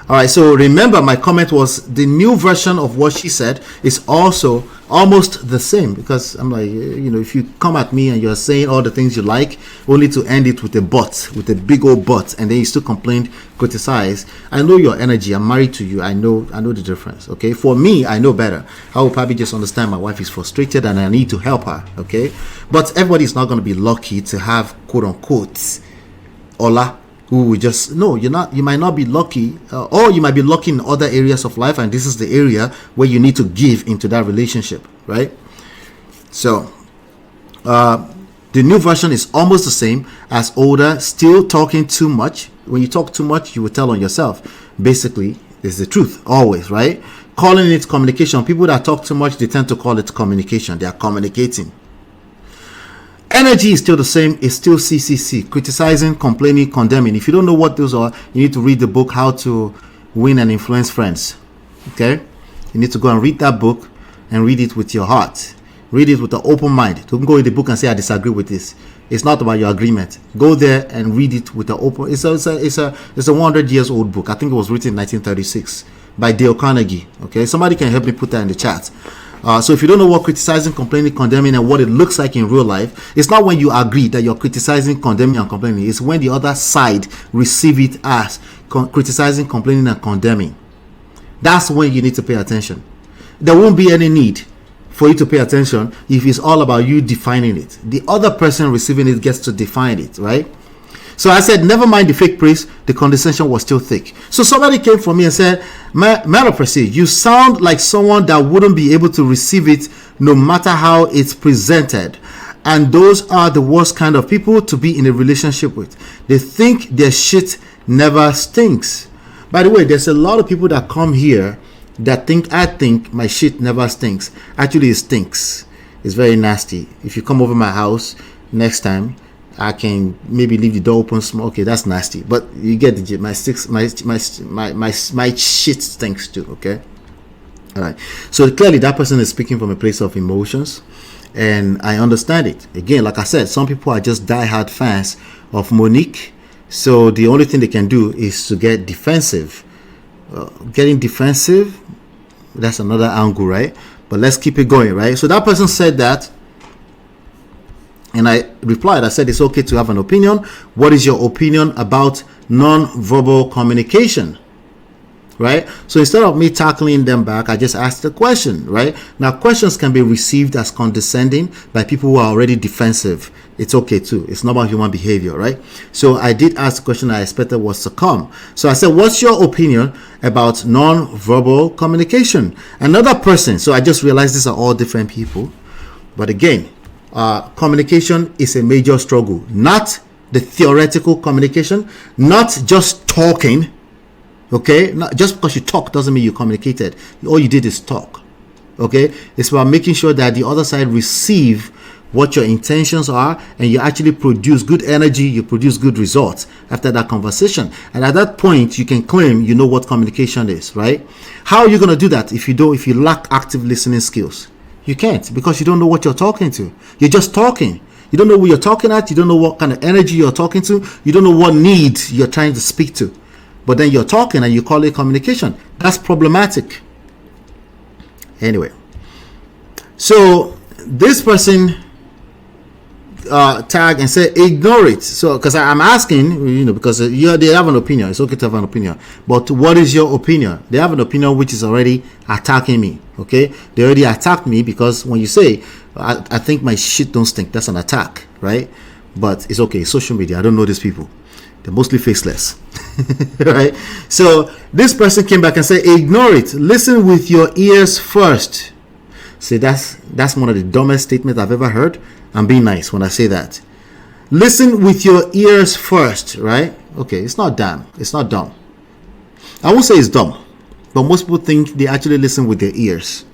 All right, so remember my comment was the new version of what she said is also almost the same, because I'm like, if you come at me and you're saying all the things you like only to end it with a big old but, and then you still complain, criticize, I know your energy. I'm married to you. I know the difference. Okay, for me, I know better. I will probably just understand my wife is frustrated and I need to help her. Okay, but everybody's not going to be lucky to have quote unquote Ola, who will just, no, you're not. You might not be lucky, or you might be lucky in other areas of life, and this is the area where you need to give into that relationship, right? So the new version is almost the same as older. Still talking too much. When you talk too much, you will tell on yourself. Basically, is the truth always, right? Calling it communication. People that talk too much, they tend to call it communication. They are communicating. Energy is still the same. It's still CCC. Criticizing, complaining, condemning. If you don't know what those are, you need to read the book, How to Win and Influence Friends. Okay? You need to go and read that book and read it with your heart. Read it with an open mind. Don't go in the book and say, I disagree with this. It's not about your agreement. Go there and read it with an open... It's a 100 years old book. I think it was written in 1936 by Dale Carnegie. Okay? Somebody can help me put that in the chat. So if you don't know what criticizing, complaining, condemning and what it looks like in real life, it's not when you agree that you're criticizing, condemning and complaining. It's when the other side receive it as criticizing, complaining and condemning. That's when you need to pay attention. There won't be any need for you to pay attention if it's all about you defining it. The other person receiving it gets to define it, right? So I said, never mind the fake praise, the condescension was still thick. So somebody came for me and said, man of prestige, you sound like someone that wouldn't be able to receive it no matter how it's presented. And those are the worst kind of people to be in a relationship with. They think their shit never stinks. By the way, there's a lot of people that come here that I think my shit never stinks. Actually, it stinks. It's very nasty. If you come over my house next time, I can maybe leave the door open small. Okay, that's nasty. But you get the gist. My shit stinks too. Okay. All right. So clearly that person is speaking from a place of emotions, and I understand it. Again, like I said, some people are just diehard fans of Monique. So the only thing they can do is to get defensive. Getting defensive, that's another angle, right? But let's keep it going, right? So that person said that And I replied, I said, it's okay to have an opinion. What is your opinion about non-verbal communication? Right? So instead of me tackling them back, I just asked a question, right? Now, questions can be received as condescending by people who are already defensive. It's okay too. It's normal human behavior, right? So I did ask the question I expected was to come. So I said, what's your opinion about non-verbal communication? Another person, so I just realized these are all different people. But again, communication is a major struggle. Not the theoretical communication, not just talking. Okay, not just because you talk doesn't mean you communicated. All you did is talk. Okay, it's about making sure that the other side receive what your intentions are, and you actually produce good energy, you produce good results after that conversation. And at that point, you can claim you know what communication is, right? How are you going to do that if you lack active listening skills? You can't, because you don't know what you're talking to. You're just talking. You don't know who you're talking at. You don't know what kind of energy you're talking to. You don't know what need you're trying to speak to. But then you're talking and you call it communication. That's problematic. Anyway, so this person tag and say ignore it. So because I'm asking, because they have an opinion. It's okay to have an opinion, but what is your opinion? They have an opinion which is already attacking me. Okay, they already attacked me, because when you say I think my shit don't stink, that's an attack, right? But it's okay. Social media, I don't know these people. They're mostly faceless. Right? So this person came back and said, ignore it. Listen with your ears first. See, that's one of the dumbest statements I've ever heard. I'm being nice when I say that. Listen with your ears first, right? Okay, it's not dumb. It's not dumb. I won't say it's dumb, but most people think they actually listen with their ears.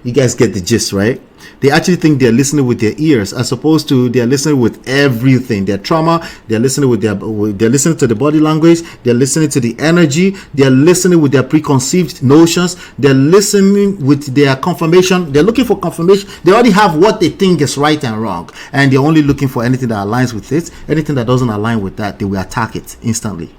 You guys get the gist, right? They actually think they're listening with their ears, as opposed to they're listening with everything. Their trauma, they're listening they're listening to the body language, they're listening to the energy, they're listening with their preconceived notions, they're listening with their confirmation, they're looking for confirmation. They already have what they think is right and wrong, and they're only looking for anything that aligns with it. Anything that doesn't align with that, they will attack it instantly.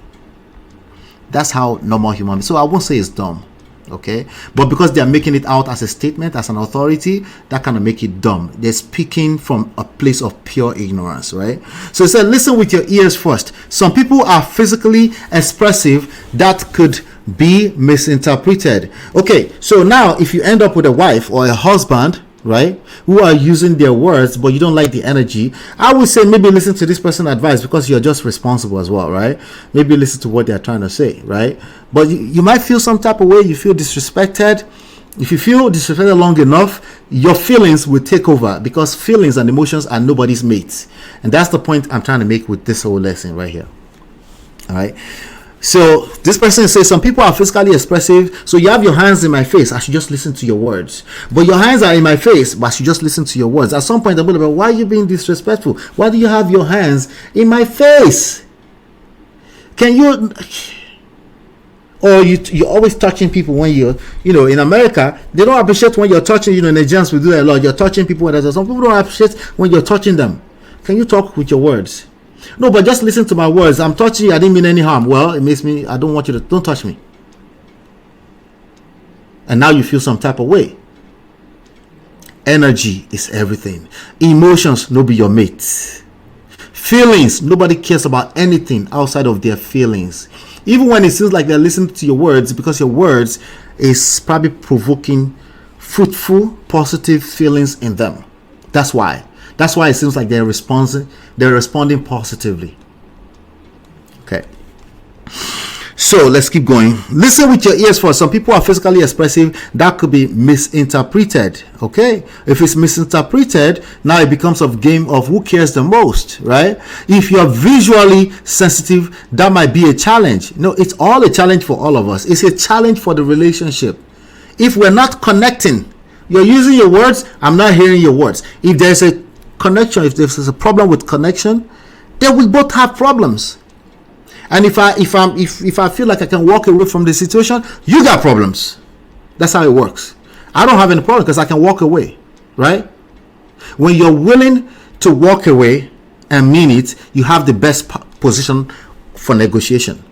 That's how normal human beings. So I won't say it's dumb. Okay, but because they are making it out as a statement, as an authority, that kind of make it dumb. They're speaking from a place of pure ignorance, right? So it said, listen with your ears first. Some people are physically expressive that could be misinterpreted. Okay, so now if you end up with a wife or a husband, right, who are using their words but you don't like the energy, I would say maybe listen to this person's advice, because you're just responsible as well, right? Maybe listen to what they're trying to say, right? But you might feel some type of way. You feel disrespected. If you feel disrespected long enough, your feelings will take over, because feelings and emotions are nobody's mates. And that's the point I'm trying to make with this whole lesson right here. All right. So this person says some people are physically expressive. So you have your hands in my face, I should just listen to your words. But your hands are in my face, but I should just listen to your words. At some point I'm going to be, why are you being disrespectful? Why do you have your hands in my face? Can you? Or you're always touching people when you're, in America, they don't appreciate when you're touching, Nigerians will do that a lot. You're touching people when some people don't appreciate when you're touching them. Can you talk with your words? No, but just listen to my words. I'm touching you. I didn't mean any harm. Well, it makes me, I don't want you to, don't touch me. And now you feel some type of way. Energy is everything. Emotions, no be your mate. Feelings, nobody cares about anything outside of their feelings. Even when it seems like they're listening to your words, because your words is probably provoking fruitful, positive feelings in them. That's why it seems like they're responding positively. Okay. So let's keep going. Listen with your ears first. Some people are physically expressive. That could be misinterpreted. Okay. If it's misinterpreted, now it becomes a game of who cares the most, right? If you're visually sensitive, that might be a challenge. No, it's all a challenge for all of us. It's a challenge for the relationship. If we're not connecting, you're using your words, I'm not hearing your words. If there's a connection, if there's a problem with connection, then we both have problems. And if I feel like I can walk away from the situation, you got problems. That's how it works. I don't have any problem because I can walk away, right? When you're willing to walk away and mean it, you have the best position for negotiation.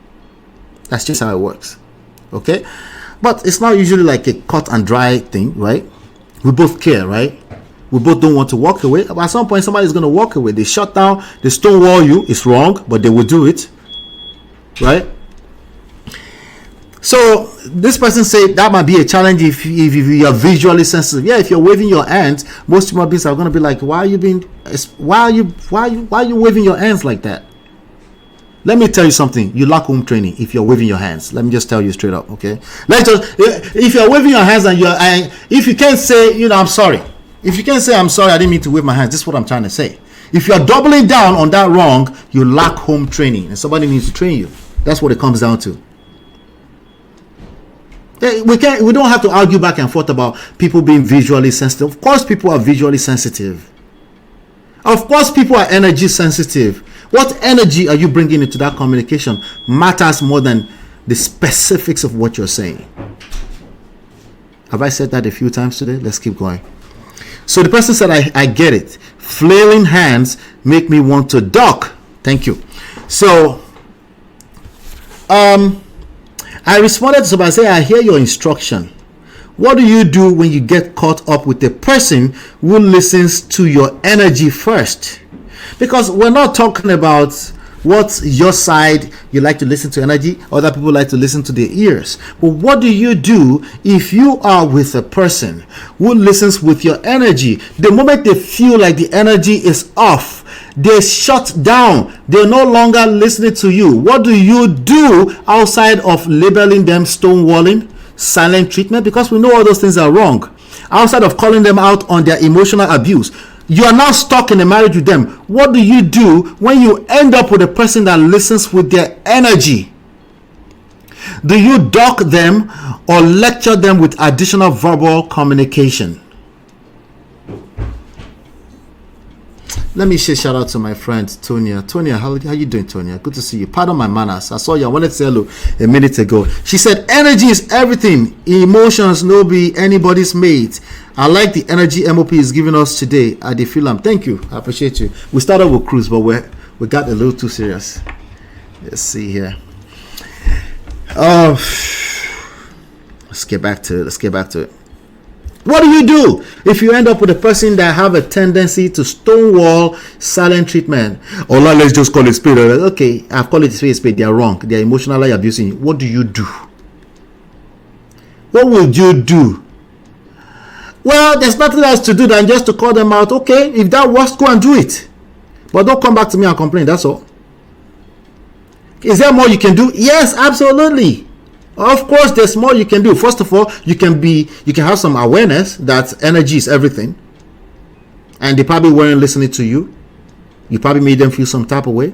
That's just how it works. Okay? But it's not usually like a cut and dry thing, right? We both care, right? We both don't want to walk away. But at some point, somebody's going to walk away. They shut down, they stonewall you. It's wrong, but they will do it. Right? So this person said that might be a challenge if you are visually sensitive. Yeah, if you're waving your hands, most human beings are going to be like, why are you waving your hands like that? Let me tell you something. You lack home training if you're waving your hands. Let me just tell you straight up, okay? If you're waving your hands and if you can't say, I'm sorry. If you can't say, I'm sorry, I didn't mean to wave my hands. This is what I'm trying to say. If you're doubling down on that wrong, you lack home training, and somebody needs to train you. That's what it comes down to. We don't have to argue back and forth about people being visually sensitive. Of course, people are visually sensitive. Of course, people are energy sensitive. What energy are you bringing into that communication matters more than the specifics of what you're saying. Have I said that a few times today? Let's keep going. So the person said, I get it. Flailing hands make me want to duck. Thank you. So, I responded to somebody saying, I hear your instruction. What do you do when you get caught up with a person who listens to your energy first? Because we're not talking about what's your side. You like to listen to energy. Other people like to listen to their ears. But what do you do if you are with a person who listens with your energy? The moment they feel like the energy is off, they shut down. They're no longer listening to you. What do you do outside of labeling them stonewalling, silent treatment? Because we know all those things are wrong. Outside of calling them out on their emotional abuse, you are now stuck in a marriage with them. What do you do when you end up with a person that listens with their energy? Do you duck them or lecture them with additional verbal communication? Let me say shout out to my friend Tonya. Tonya, how you doing, Tonya? Good to see you. Pardon my manners. I saw you. I wanted to say hello a minute ago. She said, energy is everything. Emotions no be anybody's mate. I like the energy MOP is giving us today at the film. Thank you. I appreciate you. We started with cruise, but we got a little too serious. Let's see here. Let's get back to it. What do you do if you end up with a person that have a tendency to stonewall, silent treatment? Or let's just call it spade. Okay, I've called it spade. They are wrong. They are emotionally abusing you. What do you do? What would you do? Well, there's nothing else to do than just to call them out. Okay, if that works, go and do it. But don't come back to me and complain. That's all. Is there more you can do? Yes, absolutely. Of course, there's more you can do. First of all, you can have some awareness that energy is everything, and they probably weren't listening to you. You probably made them feel some type of way.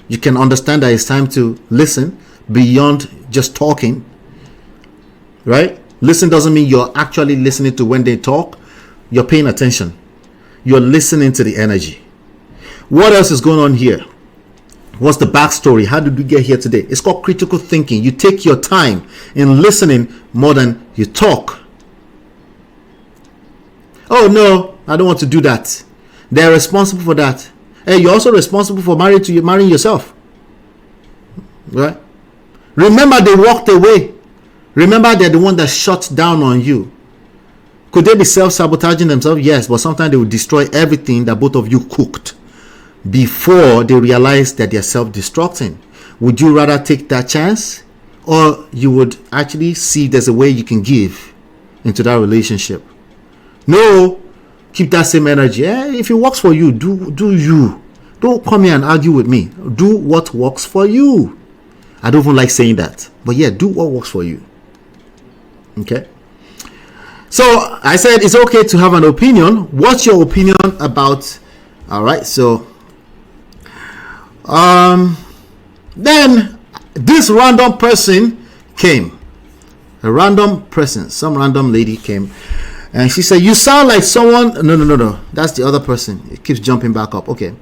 You can understand that it's time to listen beyond just talking. Right? Listen doesn't mean you're actually listening to when they talk. You're paying attention. You're listening to the energy. What else is going on here? What's the backstory? How did we get here today? It's called critical thinking. You take your time in listening more than you talk. Oh no, I don't want to do that. They're responsible for that. Hey, you're also responsible for marrying yourself. Right? Remember, they walked away. Remember, they're the one that shut down on you. Could they be self-sabotaging themselves? Yes, but sometimes they will destroy everything that both of you cooked before they realize that they're self-destructing. Would you rather take that chance, or you would actually see there's a way you can give into that relationship? No, keep that same energy. If it works for you, do you. Don't come here and argue with me. Do what works for you. I don't even like saying that, but yeah, do what works for you. Okay. So I said it's okay to have an opinion. What's your opinion about? All right. So then this random person came. Some random lady came, and she said, you sound like someone. No, that's the other person. It keeps jumping back up. Okay,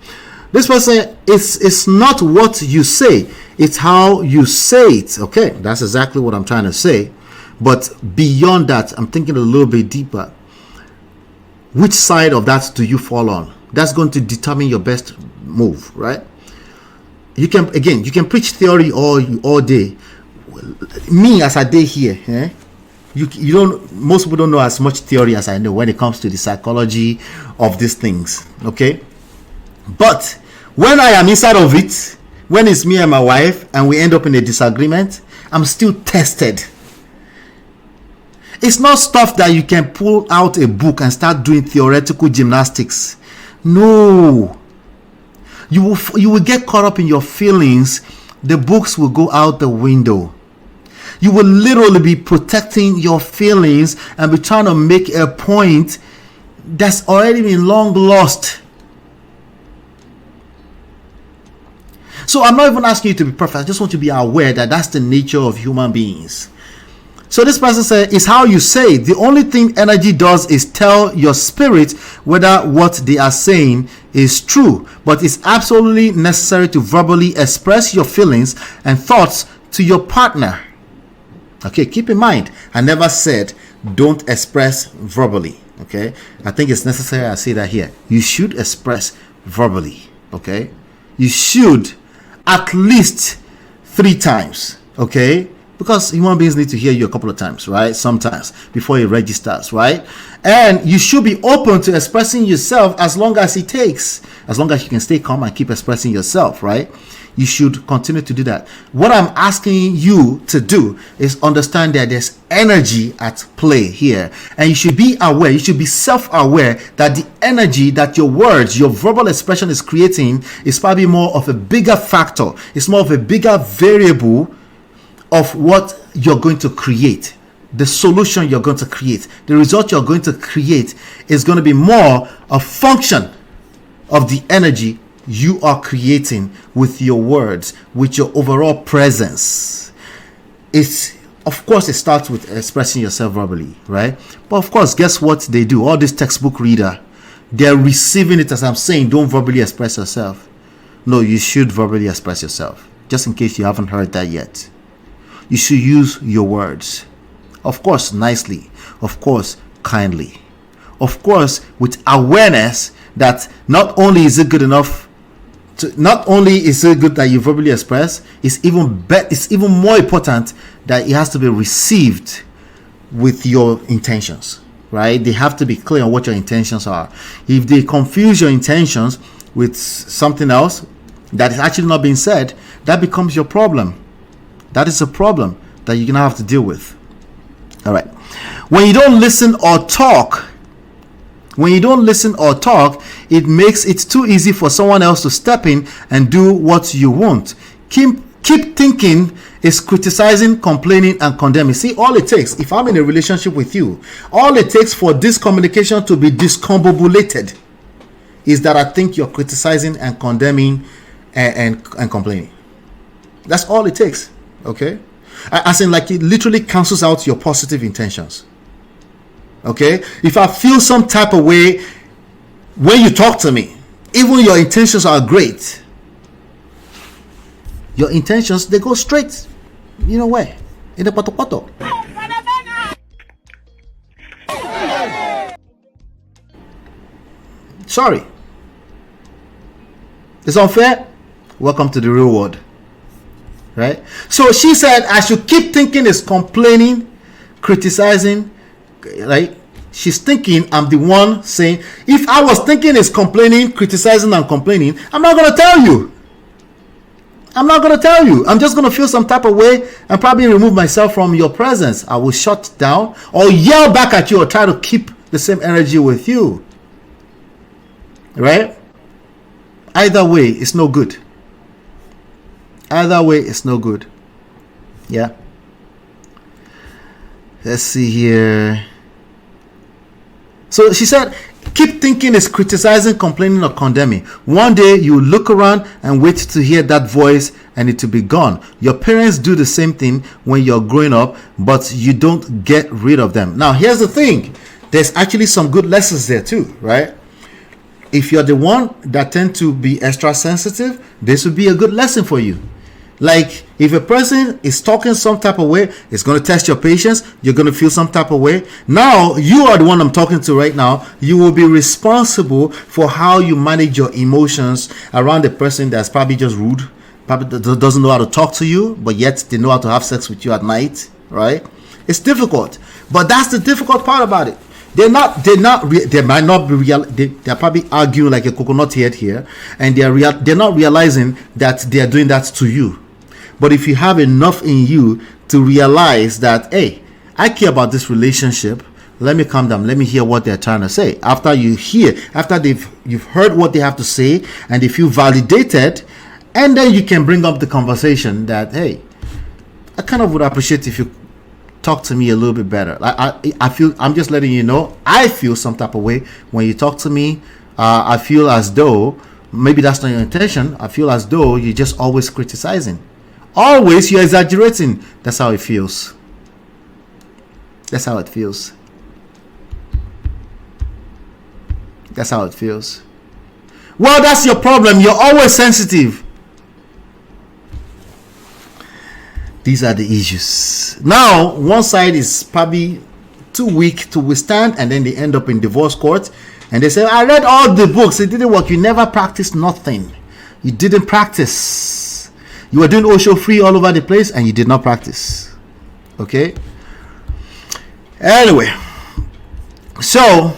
this person, it's not what you say, it's how you say it. Okay, that's exactly what I'm trying to say. But beyond that, I'm thinking a little bit deeper. Which side of that do you fall on? That's going to determine your best move, right? You can preach theory all day. Me, as I day here, you don't, most people don't know as much theory as I know when it comes to the psychology of these things. Okay, but when I am inside of it, when it's me and my wife and we end up in a disagreement, I'm still tested. It's not stuff that you can pull out a book and start doing theoretical gymnastics. No, you will get caught up in your feelings. The books will go out the window. You will literally be protecting your feelings and be trying to make a point that's already been long lost. So I'm not even asking you to be perfect. I just want you to be aware that that's the nature of human beings. So this person said, it's how you say it. The only thing energy does is tell your spirit whether what they are saying is true. But it's absolutely necessary to verbally express your feelings and thoughts to your partner. Okay, keep in mind, I never said don't express verbally. Okay, I think it's necessary I say that here. You should express verbally. Okay, you should at least 3 times. Okay, because human beings need to hear you a couple of times, right? Sometimes before it registers, right? And you should be open to expressing yourself as long as it takes, as long as you can stay calm and keep expressing yourself, right? You should continue to do that. What I'm asking you to do is understand that there's energy at play here, and you should be aware, you should be self-aware that the energy that your words, your verbal expression is creating is probably more of a bigger factor. It's more of a bigger variable of what you're going to create, the solution you're going to create, the result you're going to create is going to be more a function of the energy you are creating with your words, with your overall presence. It's, of course, it starts with expressing yourself verbally, right? But of course, guess what they do? All these textbook reader, they're receiving it as I'm saying, don't verbally express yourself. No, you should verbally express yourself. Just in case you haven't heard that yet. You should use your words. Of course, nicely. Of course, kindly. Of course, with awareness that not only is it good enough not only is it good that you verbally express, it's even more important that it has to be received with your intentions, right? They have to be clear on what your intentions are. If they confuse your intentions with something else that is actually not being said, that becomes your problem. That is a problem that you're gonna have to deal with. All right. When you don't listen or talk, it makes it too easy for someone else to step in and do what you want. Keep thinking is criticizing, complaining, and condemning. See, all it takes, if I'm in a relationship with you, all it takes for this communication to be discombobulated is that I think you're criticizing and condemning and complaining. That's all it takes. Okay? As in, like, it literally cancels out your positive intentions. Okay, if I feel some type of way when you talk to me, even your intentions are great, your intentions, they go straight, you know where? In the poto. Sorry, it's unfair. Welcome to the real world, right? So she said I should keep thinking is complaining, criticizing. Right? She's thinking I'm the one saying, if I was thinking is complaining, criticizing, and complaining, I'm not going to tell you. I'm just going to feel some type of way and probably remove myself from your presence. I will shut down or yell back at you or try to keep the same energy with you. Right? Either way, it's no good. Yeah. Let's see here. So she said, keep thinking is criticizing, complaining, or condemning. One day you look around and wait to hear that voice and it to be gone. Your parents do the same thing when you're growing up, but you don't get rid of them. Now, here's the thing. There's actually some good lessons there too, right? If you're the one that tend to be extra sensitive, this would be a good lesson for you. Like, if a person is talking some type of way, it's going to test your patience. You're going to feel some type of way. Now, you are the one I'm talking to right now. You will be responsible for how you manage your emotions around a person that's probably just rude, probably doesn't know how to talk to you, but yet they know how to have sex with you at night, right? It's difficult. But that's the difficult part about it. They might not be real. They're probably arguing like a coconut head here, and they're not realizing that they are doing that to you. But if you have enough in you to realize that, hey, I care about this relationship, let me calm down. Let me hear what they're trying to say. After you've heard what they have to say, and they feel validated, and then you can bring up the conversation that, hey, I kind of would appreciate if you talk to me a little bit better. I feel, I'm just letting you know, I feel some type of way when you talk to me. I feel as though, maybe that's not your intention, I feel as though you're just always criticizing. Always, you're exaggerating. That's how it feels. That's how it feels. That's how it feels. Well, that's your problem. You're always sensitive. These are the issues. Now, one side is probably too weak to withstand, and then they end up in divorce court. And they say, I read all the books. It didn't work. You never practiced nothing. You didn't practice. You were doing Osho free all over the place, and you did not practice. Okay? Anyway. So,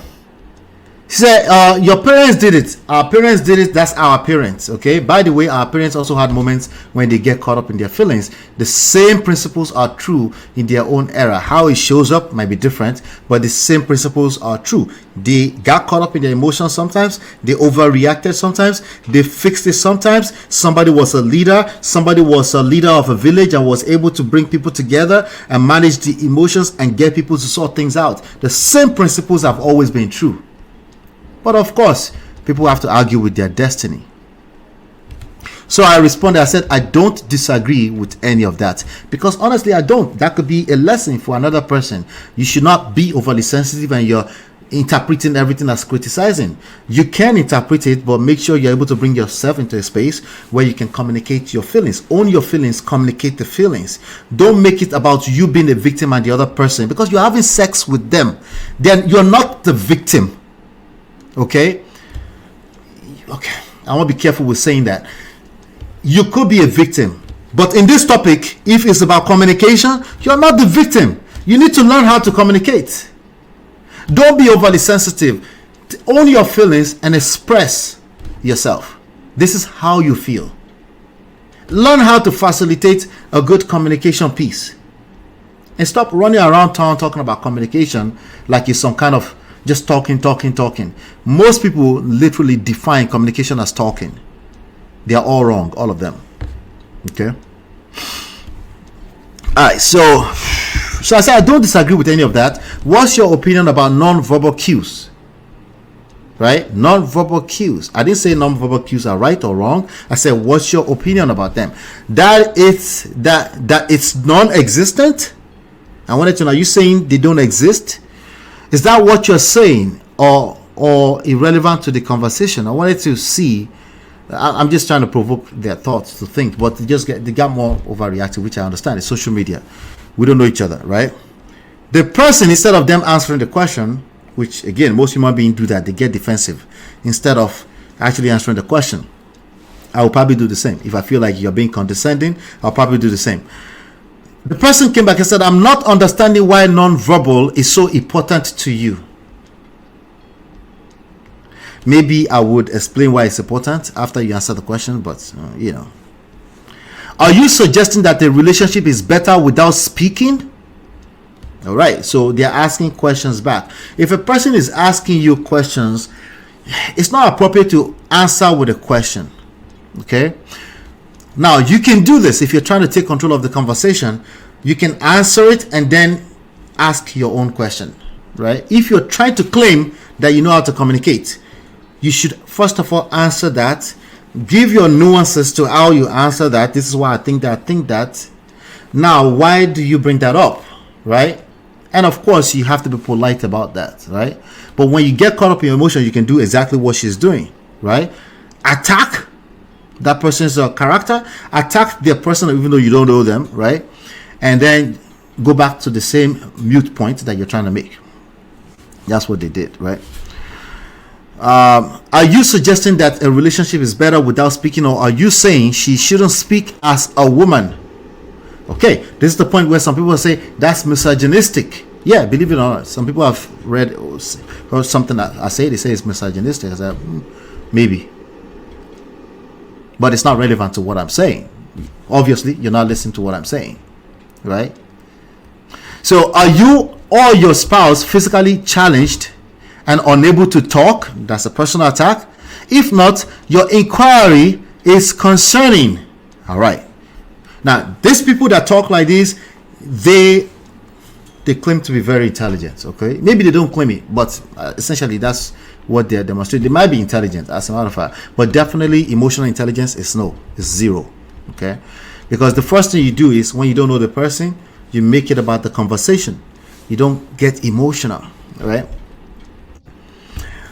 she said, your parents did it. Our parents did it. That's our parents. Okay? By the way, our parents also had moments when they get caught up in their feelings. The same principles are true in their own era. How it shows up might be different, but the same principles are true. They got caught up in their emotions sometimes. They overreacted sometimes. They fixed it sometimes. Somebody was a leader. Somebody was a leader of a village and was able to bring people together and manage the emotions and get people to sort things out. The same principles have always been true. But of course, people have to argue with their destiny. So I responded, I said, I don't disagree with any of that. Because honestly, I don't. That could be a lesson for another person. You should not be overly sensitive and you're interpreting everything as criticizing. You can interpret it, but make sure you're able to bring yourself into a space where you can communicate your feelings. Own your feelings, communicate the feelings. Don't make it about you being a victim and the other person, because you're having sex with them. Then you're not the victim. Okay, I want to be careful with saying that. You could be a victim, but in this topic, if it's about communication, you're not the victim. You need to learn how to communicate. Don't be overly sensitive. Own your feelings and express yourself. This is how you feel. Learn how to facilitate a good communication piece, and stop running around town talking about communication like it's some kind of just talking. Most people literally define communication as talking. They are all wrong, all of them. Okay. Alright, so I said I don't disagree with any of that. What's your opinion about non-verbal cues? Right? Non-verbal cues. I didn't say non-verbal cues are right or wrong. I said, what's your opinion about them? That it's non-existent. I wanted to know, are you saying they don't exist? Is that what you're saying, or irrelevant to the conversation? I wanted to see. I'm just trying to provoke their thoughts to think, but they got more overreactive, which I understand. It's social media. We don't know each other, right? The person, instead of them answering the question, which again, most human beings do that, they get defensive instead of actually answering the question. I will probably do the same. If I feel like you're being condescending, I'll probably do the same. The person came back and said, I'm not understanding why non-verbal is so important to you. Maybe I would explain why it's important after you answer the question, but Are you suggesting that the relationship is better without speaking? All right, so they're asking questions back. If a person is asking you questions, it's not appropriate to answer with a question. Okay? Now, you can do this if you're trying to take control of the conversation. You can answer it and then ask your own question, right? If you're trying to claim that you know how to communicate, you should first of all answer that. Give your nuances to how you answer that. This is why I think that. Now, why do you bring that up, right? And of course, you have to be polite about that, right? But when you get caught up in your emotion, you can do exactly what she's doing, right? Attack that person's character, attack their person even though you don't know them, right? And then go back to the same mute point that you're trying to make. That's what they did, right? Are you suggesting that a relationship is better without speaking, or are you saying she shouldn't speak as a woman? Okay, this is the point where some people say that's misogynistic. Yeah, believe it or not, some people have read or heard something that I say. They say it's misogynistic. I said, maybe, but it's not relevant to what I'm saying. Obviously, you're not listening to what I'm saying, right? So, are you or your spouse physically challenged and unable to talk? That's a personal attack. If not, your inquiry is concerning. All right. Now, these people that talk like this, they claim to be very intelligent. Okay, maybe they don't claim it, but essentially that's what they're demonstrating. They might be intelligent, as a matter of fact, but definitely emotional intelligence is zero. Okay, because the first thing you do is, when you don't know the person, you make it about the conversation. You don't get emotional, right?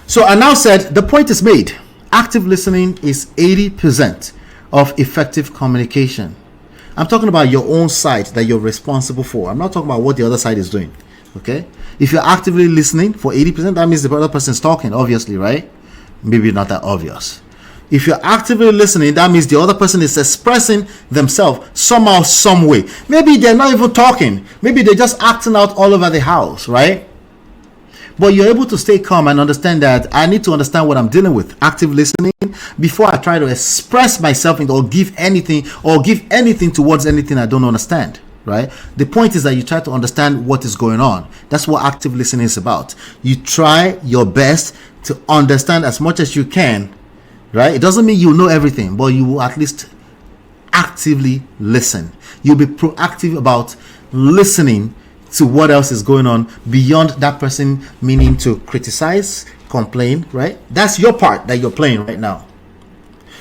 So I now said the point is made. Active listening is 80% of effective communication. I'm talking about your own side that you're responsible for. I'm not talking about what the other side is doing. Okay? If you're actively listening for 80%, that means the other person's talking, obviously, right? Maybe not that obvious. If you're actively listening, that means the other person is expressing themselves somehow, some way. Maybe they're not even talking. Maybe they're just acting out all over the house, right? But you're able to stay calm and understand that I need to understand what I'm dealing with. Active listening before I try to express myself or give anything towards anything I don't understand, right? The point is that you try to understand what is going on. That's what active listening is about. You try your best to understand as much as you can, right? It doesn't mean you know everything, but you will at least actively listen. You'll be proactive about listening to what else is going on beyond that person, meaning to criticize, complain, right? That's your part that you're playing right now.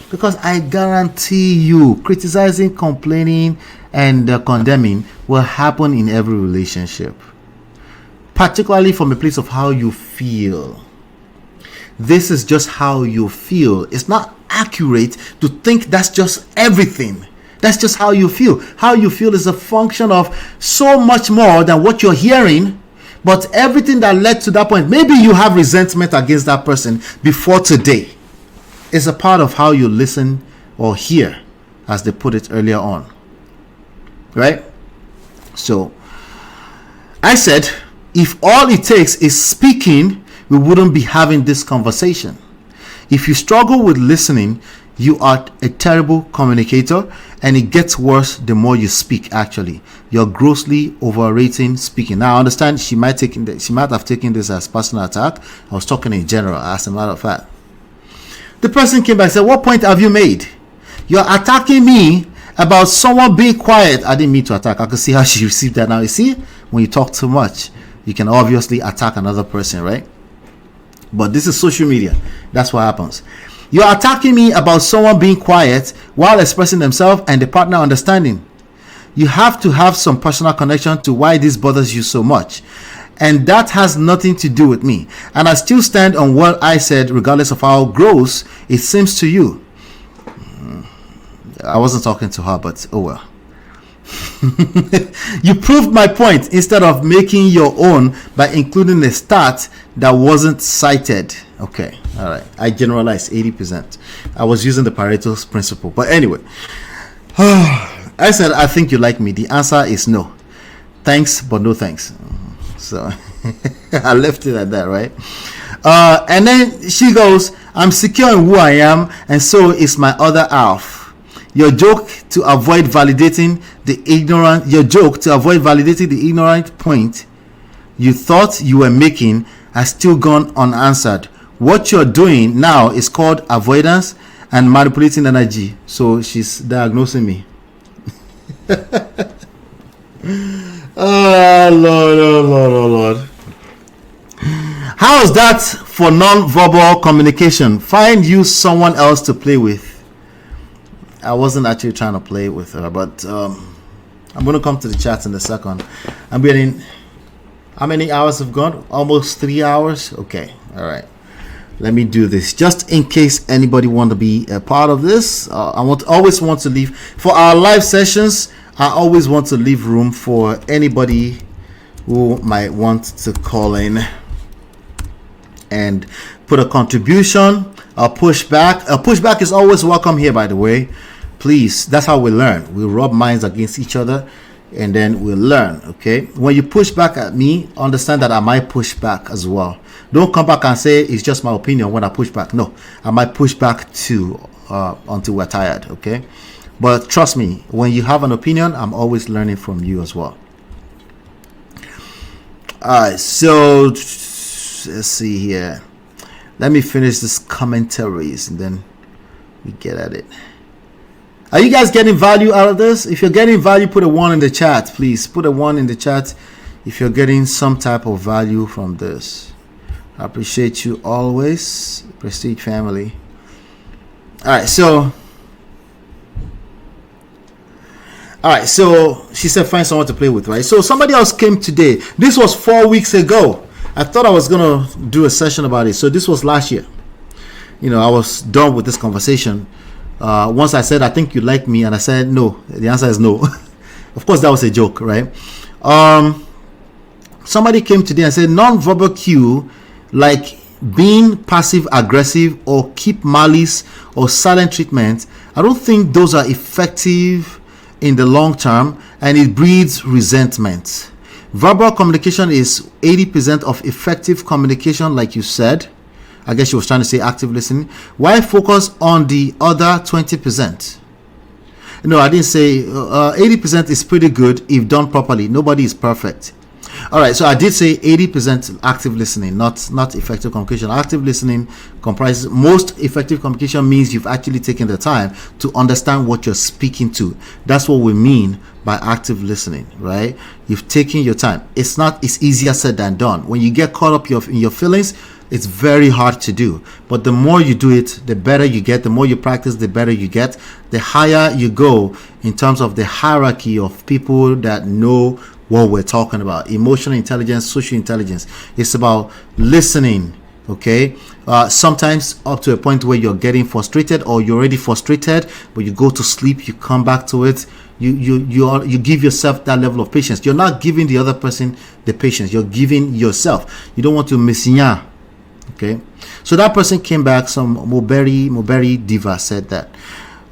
Because I guarantee you, criticizing, complaining, and condemning will happen in every relationship, particularly from a place of how you feel. This is just how you feel. It's not accurate to think that's just everything. That's just how you feel. How you feel is a function of so much more than what you're hearing. But everything that led to that point, maybe you have resentment against that person before today, is a part of how you listen or hear, as they put it earlier on. Right? So, I said, if all it takes is speaking, we wouldn't be having this conversation. If you struggle with listening, you are a terrible communicator, and it gets worse the more you speak. Actually, you're grossly overrating speaking. Now I understand she might have taken this as personal attack. I was talking in general, as a matter of fact. The person came back and said, what point have you made? You're attacking me about someone being quiet. I didn't mean to attack. I can see how she received that now. You see, when you talk too much, you can obviously attack another person, right? But this is social media. That's what happens. You're attacking me about someone being quiet while expressing themselves and the partner understanding. You have to have some personal connection to why this bothers you so much. And that has nothing to do with me. And I still stand on what I said, regardless of how gross it seems to you. I wasn't talking to her, but oh well. You proved my point instead of making your own by including a stat that wasn't cited. Okay, all right. I generalized 80%. I was using the Pareto's principle. But anyway, I said, I think you like me. The answer is no. Thanks, but no thanks. So I left it at that, right? And then she goes, I'm secure in who I am, and so is my other half. Your joke to avoid validating the ignorant point you thought you were making has still gone unanswered. What you're doing now is called avoidance and manipulating energy. So she's diagnosing me. Oh Lord. How is that for non-verbal communication? Find you someone else to play with. I wasn't actually trying to play with her, but I'm going to come to the chat in a second. I'm getting, how many hours have gone? Almost 3 hours? Okay, all right. Let me do this just in case anybody want to be a part of this. I always want to leave for our live sessions. I always want to leave room for anybody who might want to call in and put a contribution. A pushback is always welcome here, by the way. Please, that's how we learn. We rub minds against each other. and then we'll learn. Okay, when you push back at me, understand that I might push back as well. Don't come back and say it's just my opinion when I push back. No, I might push back too until we're tired. Okay, but trust me, when you have an opinion, I'm always learning from you as well. Alright, so let's see here. Let me finish this commentaries and then we get at it. Are you guys getting value out of this? If you're getting value, put a 1 in the chat, please. Put a 1 in the chat if you're getting some type of value from this. I appreciate you always, Prestige family. Alright, so she said find someone to play with, right? So somebody else came today. This was 4 weeks ago. I thought I was gonna do a session about it. So this was last year. You know, I was done with this conversation. Once I said, I think you like me, and I said no. The answer is no. Of course, that was a joke, right? Somebody came today and said non-verbal cue, like being passive aggressive or keep malice or silent treatment, I don't think those are effective in the long term, and it breeds resentment. Verbal communication is 80% of effective communication, like you said. I guess she was trying to say active listening. Why focus on the other 20%? No, I didn't say 80% is pretty good if done properly. Nobody is perfect. All right, so I did say 80% active listening, not effective communication. Active listening comprises most effective communication means you've actually taken the time to understand what you're speaking to. That's what we mean by active listening, right? You've taken your time. It's easier said than done. When you get caught up in your feelings, it's very hard to do. But the more you do it, the better you get. The more you practice, the better you get. The higher you go in terms of the hierarchy of people that know what we're talking about. Emotional intelligence, social intelligence. It's about listening, okay? Sometimes up to a point where you're getting frustrated or you're already frustrated, but you go to sleep, you come back to it. You give yourself that level of patience. You're not giving the other person the patience. You're giving yourself. You don't want to messiah. Okay, so that person came back. Some Moberi diva said that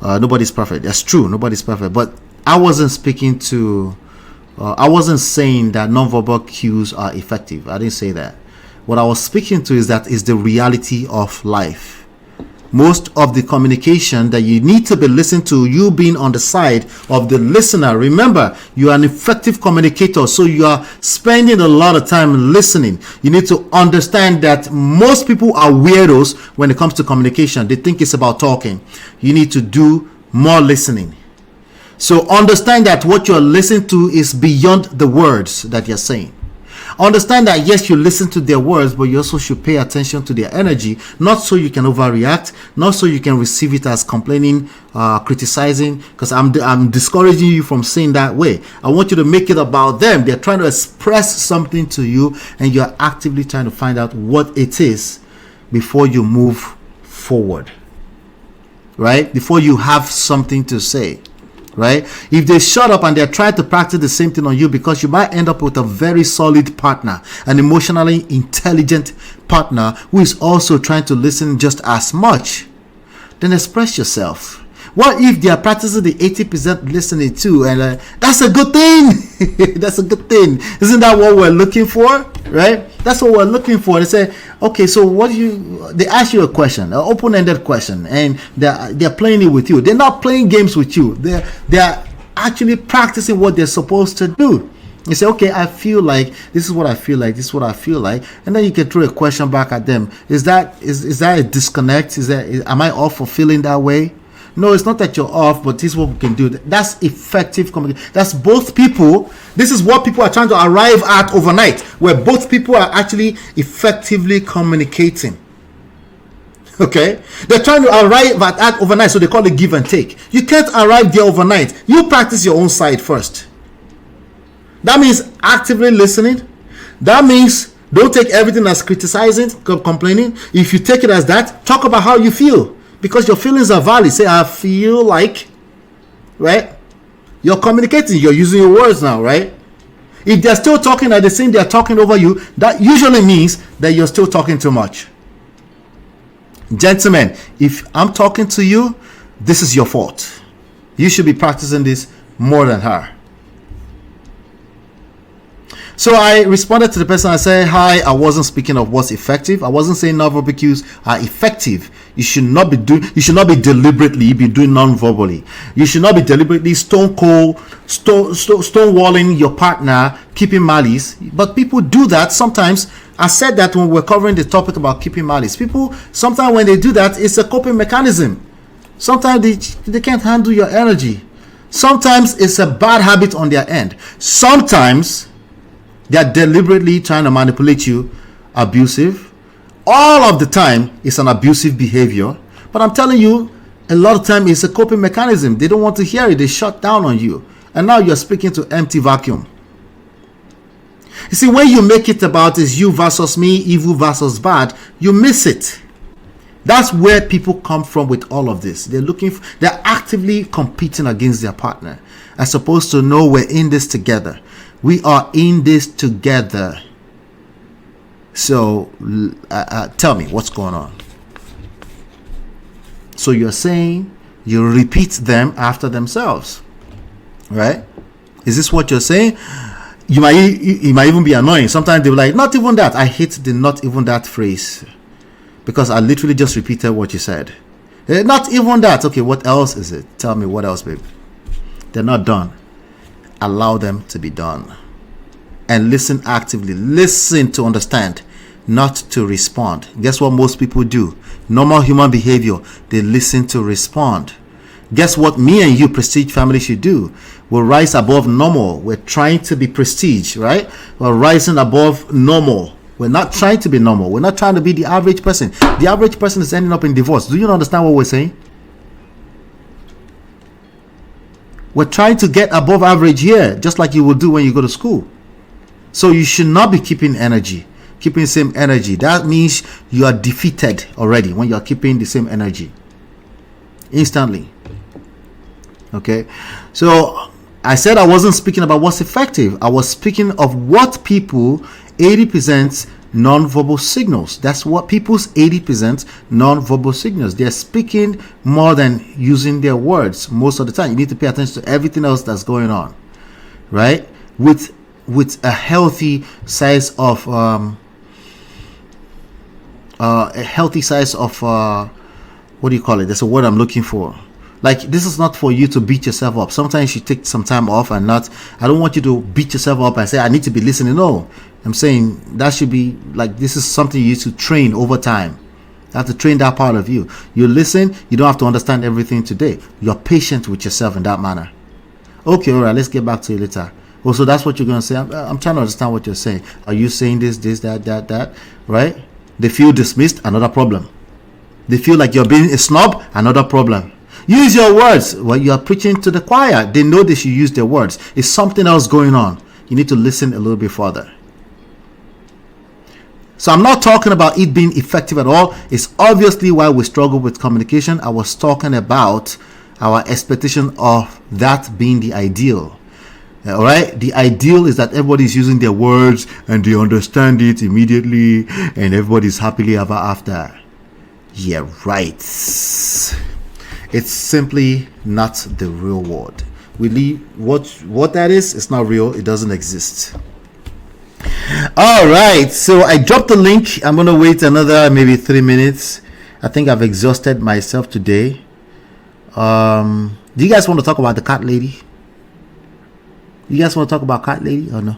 nobody's perfect. That's true, nobody's perfect. But I wasn't speaking to. I wasn't saying that nonverbal cues are effective. I didn't say that. What I was speaking to is the reality of life. Most of the communication that you need to be listening to, you being on the side of the listener. Remember, you are an effective communicator, so you are spending a lot of time listening. You need to understand that most people are weirdos when it comes to communication. They think it's about talking. You need to do more listening. So understand that what you're listening to is beyond the words that you're saying. Understand that yes, you listen to their words, but you also should pay attention to their energy, not so you can overreact, not so you can receive it as complaining, criticizing, because I'm discouraging you from saying that way. I want you to make it about them. They're trying to express something to you, and you're actively trying to find out what it is before you move forward, right? Before you have something to say. Right? If they shut up and they're trying to practice the same thing on you, because you might end up with a very solid partner, an emotionally intelligent partner who is also trying to listen just as much, then express yourself. What if they are practicing the 80% listening too? And that's a good thing. That's a good thing. Isn't that what we're looking for? Right? That's what we're looking for. They say, okay, so they ask you a question, an open-ended question, and they're playing it with you. They're not playing games with you. They're actually practicing what they're supposed to do. You say, okay, I feel like this is what I feel like. This is what I feel like, and then you can throw a question back at them. Is that a disconnect? Am I off for feeling that way? No, it's not that you're off, but this is what we can do. That's effective communication. That's both people. This is what people are trying to arrive at overnight, where both people are actually effectively communicating. Okay? They're trying to arrive at that overnight, so they call it give and take. You can't arrive there overnight. You practice your own side first. That means actively listening. That means don't take everything as criticizing, complaining. If you take it as that, talk about how you feel. Because your feelings are valid. Say, I feel like, right? You're communicating. You're using your words now, right? If they're still talking at the same, they're talking over you, that usually means that you're still talking too much. Gentlemen, if I'm talking to you, this is your fault. You should be practicing this more than her. So I responded to the person. I said, hi, I wasn't speaking of what's effective. I wasn't saying non-verbal cues are effective. You should not be deliberately be doing non-verbally. You should not be deliberately stonewalling your partner, keeping malice. But people do that sometimes. I said that when we're covering the topic about keeping malice. People, sometimes when they do that, it's a coping mechanism. Sometimes they can't handle your energy. Sometimes it's a bad habit on their end. Sometimes they're deliberately trying to manipulate you, abusive. All of the time, it's an abusive behavior. But I'm telling you, a lot of time it's a coping mechanism. They don't want to hear it. They shut down on you. And now you're speaking to empty vacuum. You see, when you make it about is you versus me, evil versus bad, you miss it. That's where people come from with all of this. They're actively competing against their partner, as opposed to no, we're in this together. We are in this together. So tell me what's going on. So you're saying you repeat them after themselves, right? Is this what you're saying? You might even be annoying. Sometimes they're like, not even that. I hate the not even that phrase, because I literally just repeated what you said. Not even that. Okay, what else is it? Tell me what else, babe. They're not done. Allow them to be done. And listen actively. Listen to understand, not to respond. Guess what most people do? Normal human behavior. They listen to respond. Guess what me and you, Prestige family, should do? We'll rise above normal. We're trying to be prestige, right? We're rising above normal. We're not trying to be normal. We're not trying to be the average person. The average person is ending up in divorce. Do you understand what we're saying? We're trying to get above average here, just like you will do when you go to school. So you should not be keeping energy, keeping the same energy. That means you are defeated already when you are keeping the same energy instantly. Okay, so I said I wasn't speaking about what's effective. I was speaking of what people 80% non-verbal signals. That's what people's 80% non-verbal signals. They're speaking more than using their words most of the time. You need to pay attention to everything else that's going on, right? With a healthy size of what do you call it? That's a word I'm looking for. Like, this is not for you to beat yourself up. Sometimes you take some time off and I don't want you to beat yourself up and say, I need to be listening. No, I'm saying that should be like, this is something you need to train over time. You have to train that part of you. You listen, you don't have to understand everything today. You're patient with yourself in that manner. Okay, all right, let's get back to it later. Oh, so that's what you're going to say. I'm trying to understand what you're saying. Are you saying this, that, right? They feel dismissed, another problem. They feel like you're being a snob, another problem. Use your words. Well, you are preaching to the choir. They know they should use their words. It's something else going on. You need to listen a little bit further. So I'm not talking about it being effective at all. It's obviously why we struggle with communication. I was talking about our expectation of that being the ideal. All right, the ideal is that everybody's using their words and they understand it immediately and everybody's happily ever after. Yeah, right. It's simply not the real world. We leave what that is. It's not real. It doesn't exist. All right, so I dropped the link. I'm gonna wait another maybe 3 minutes. I think I've exhausted myself today. Do you guys want to talk about the cat lady? You guys want to talk about cat lady or no?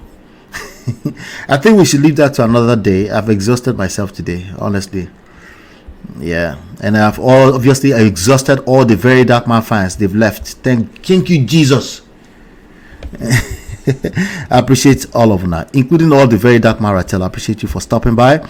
I think we should leave that to another day. I've exhausted myself today, honestly. Yeah, and I've obviously exhausted all the Very Dark Man fans. They've left. Thank you, Jesus. I appreciate all of them, including all the Very Dark Man Rattel. I appreciate you for stopping by.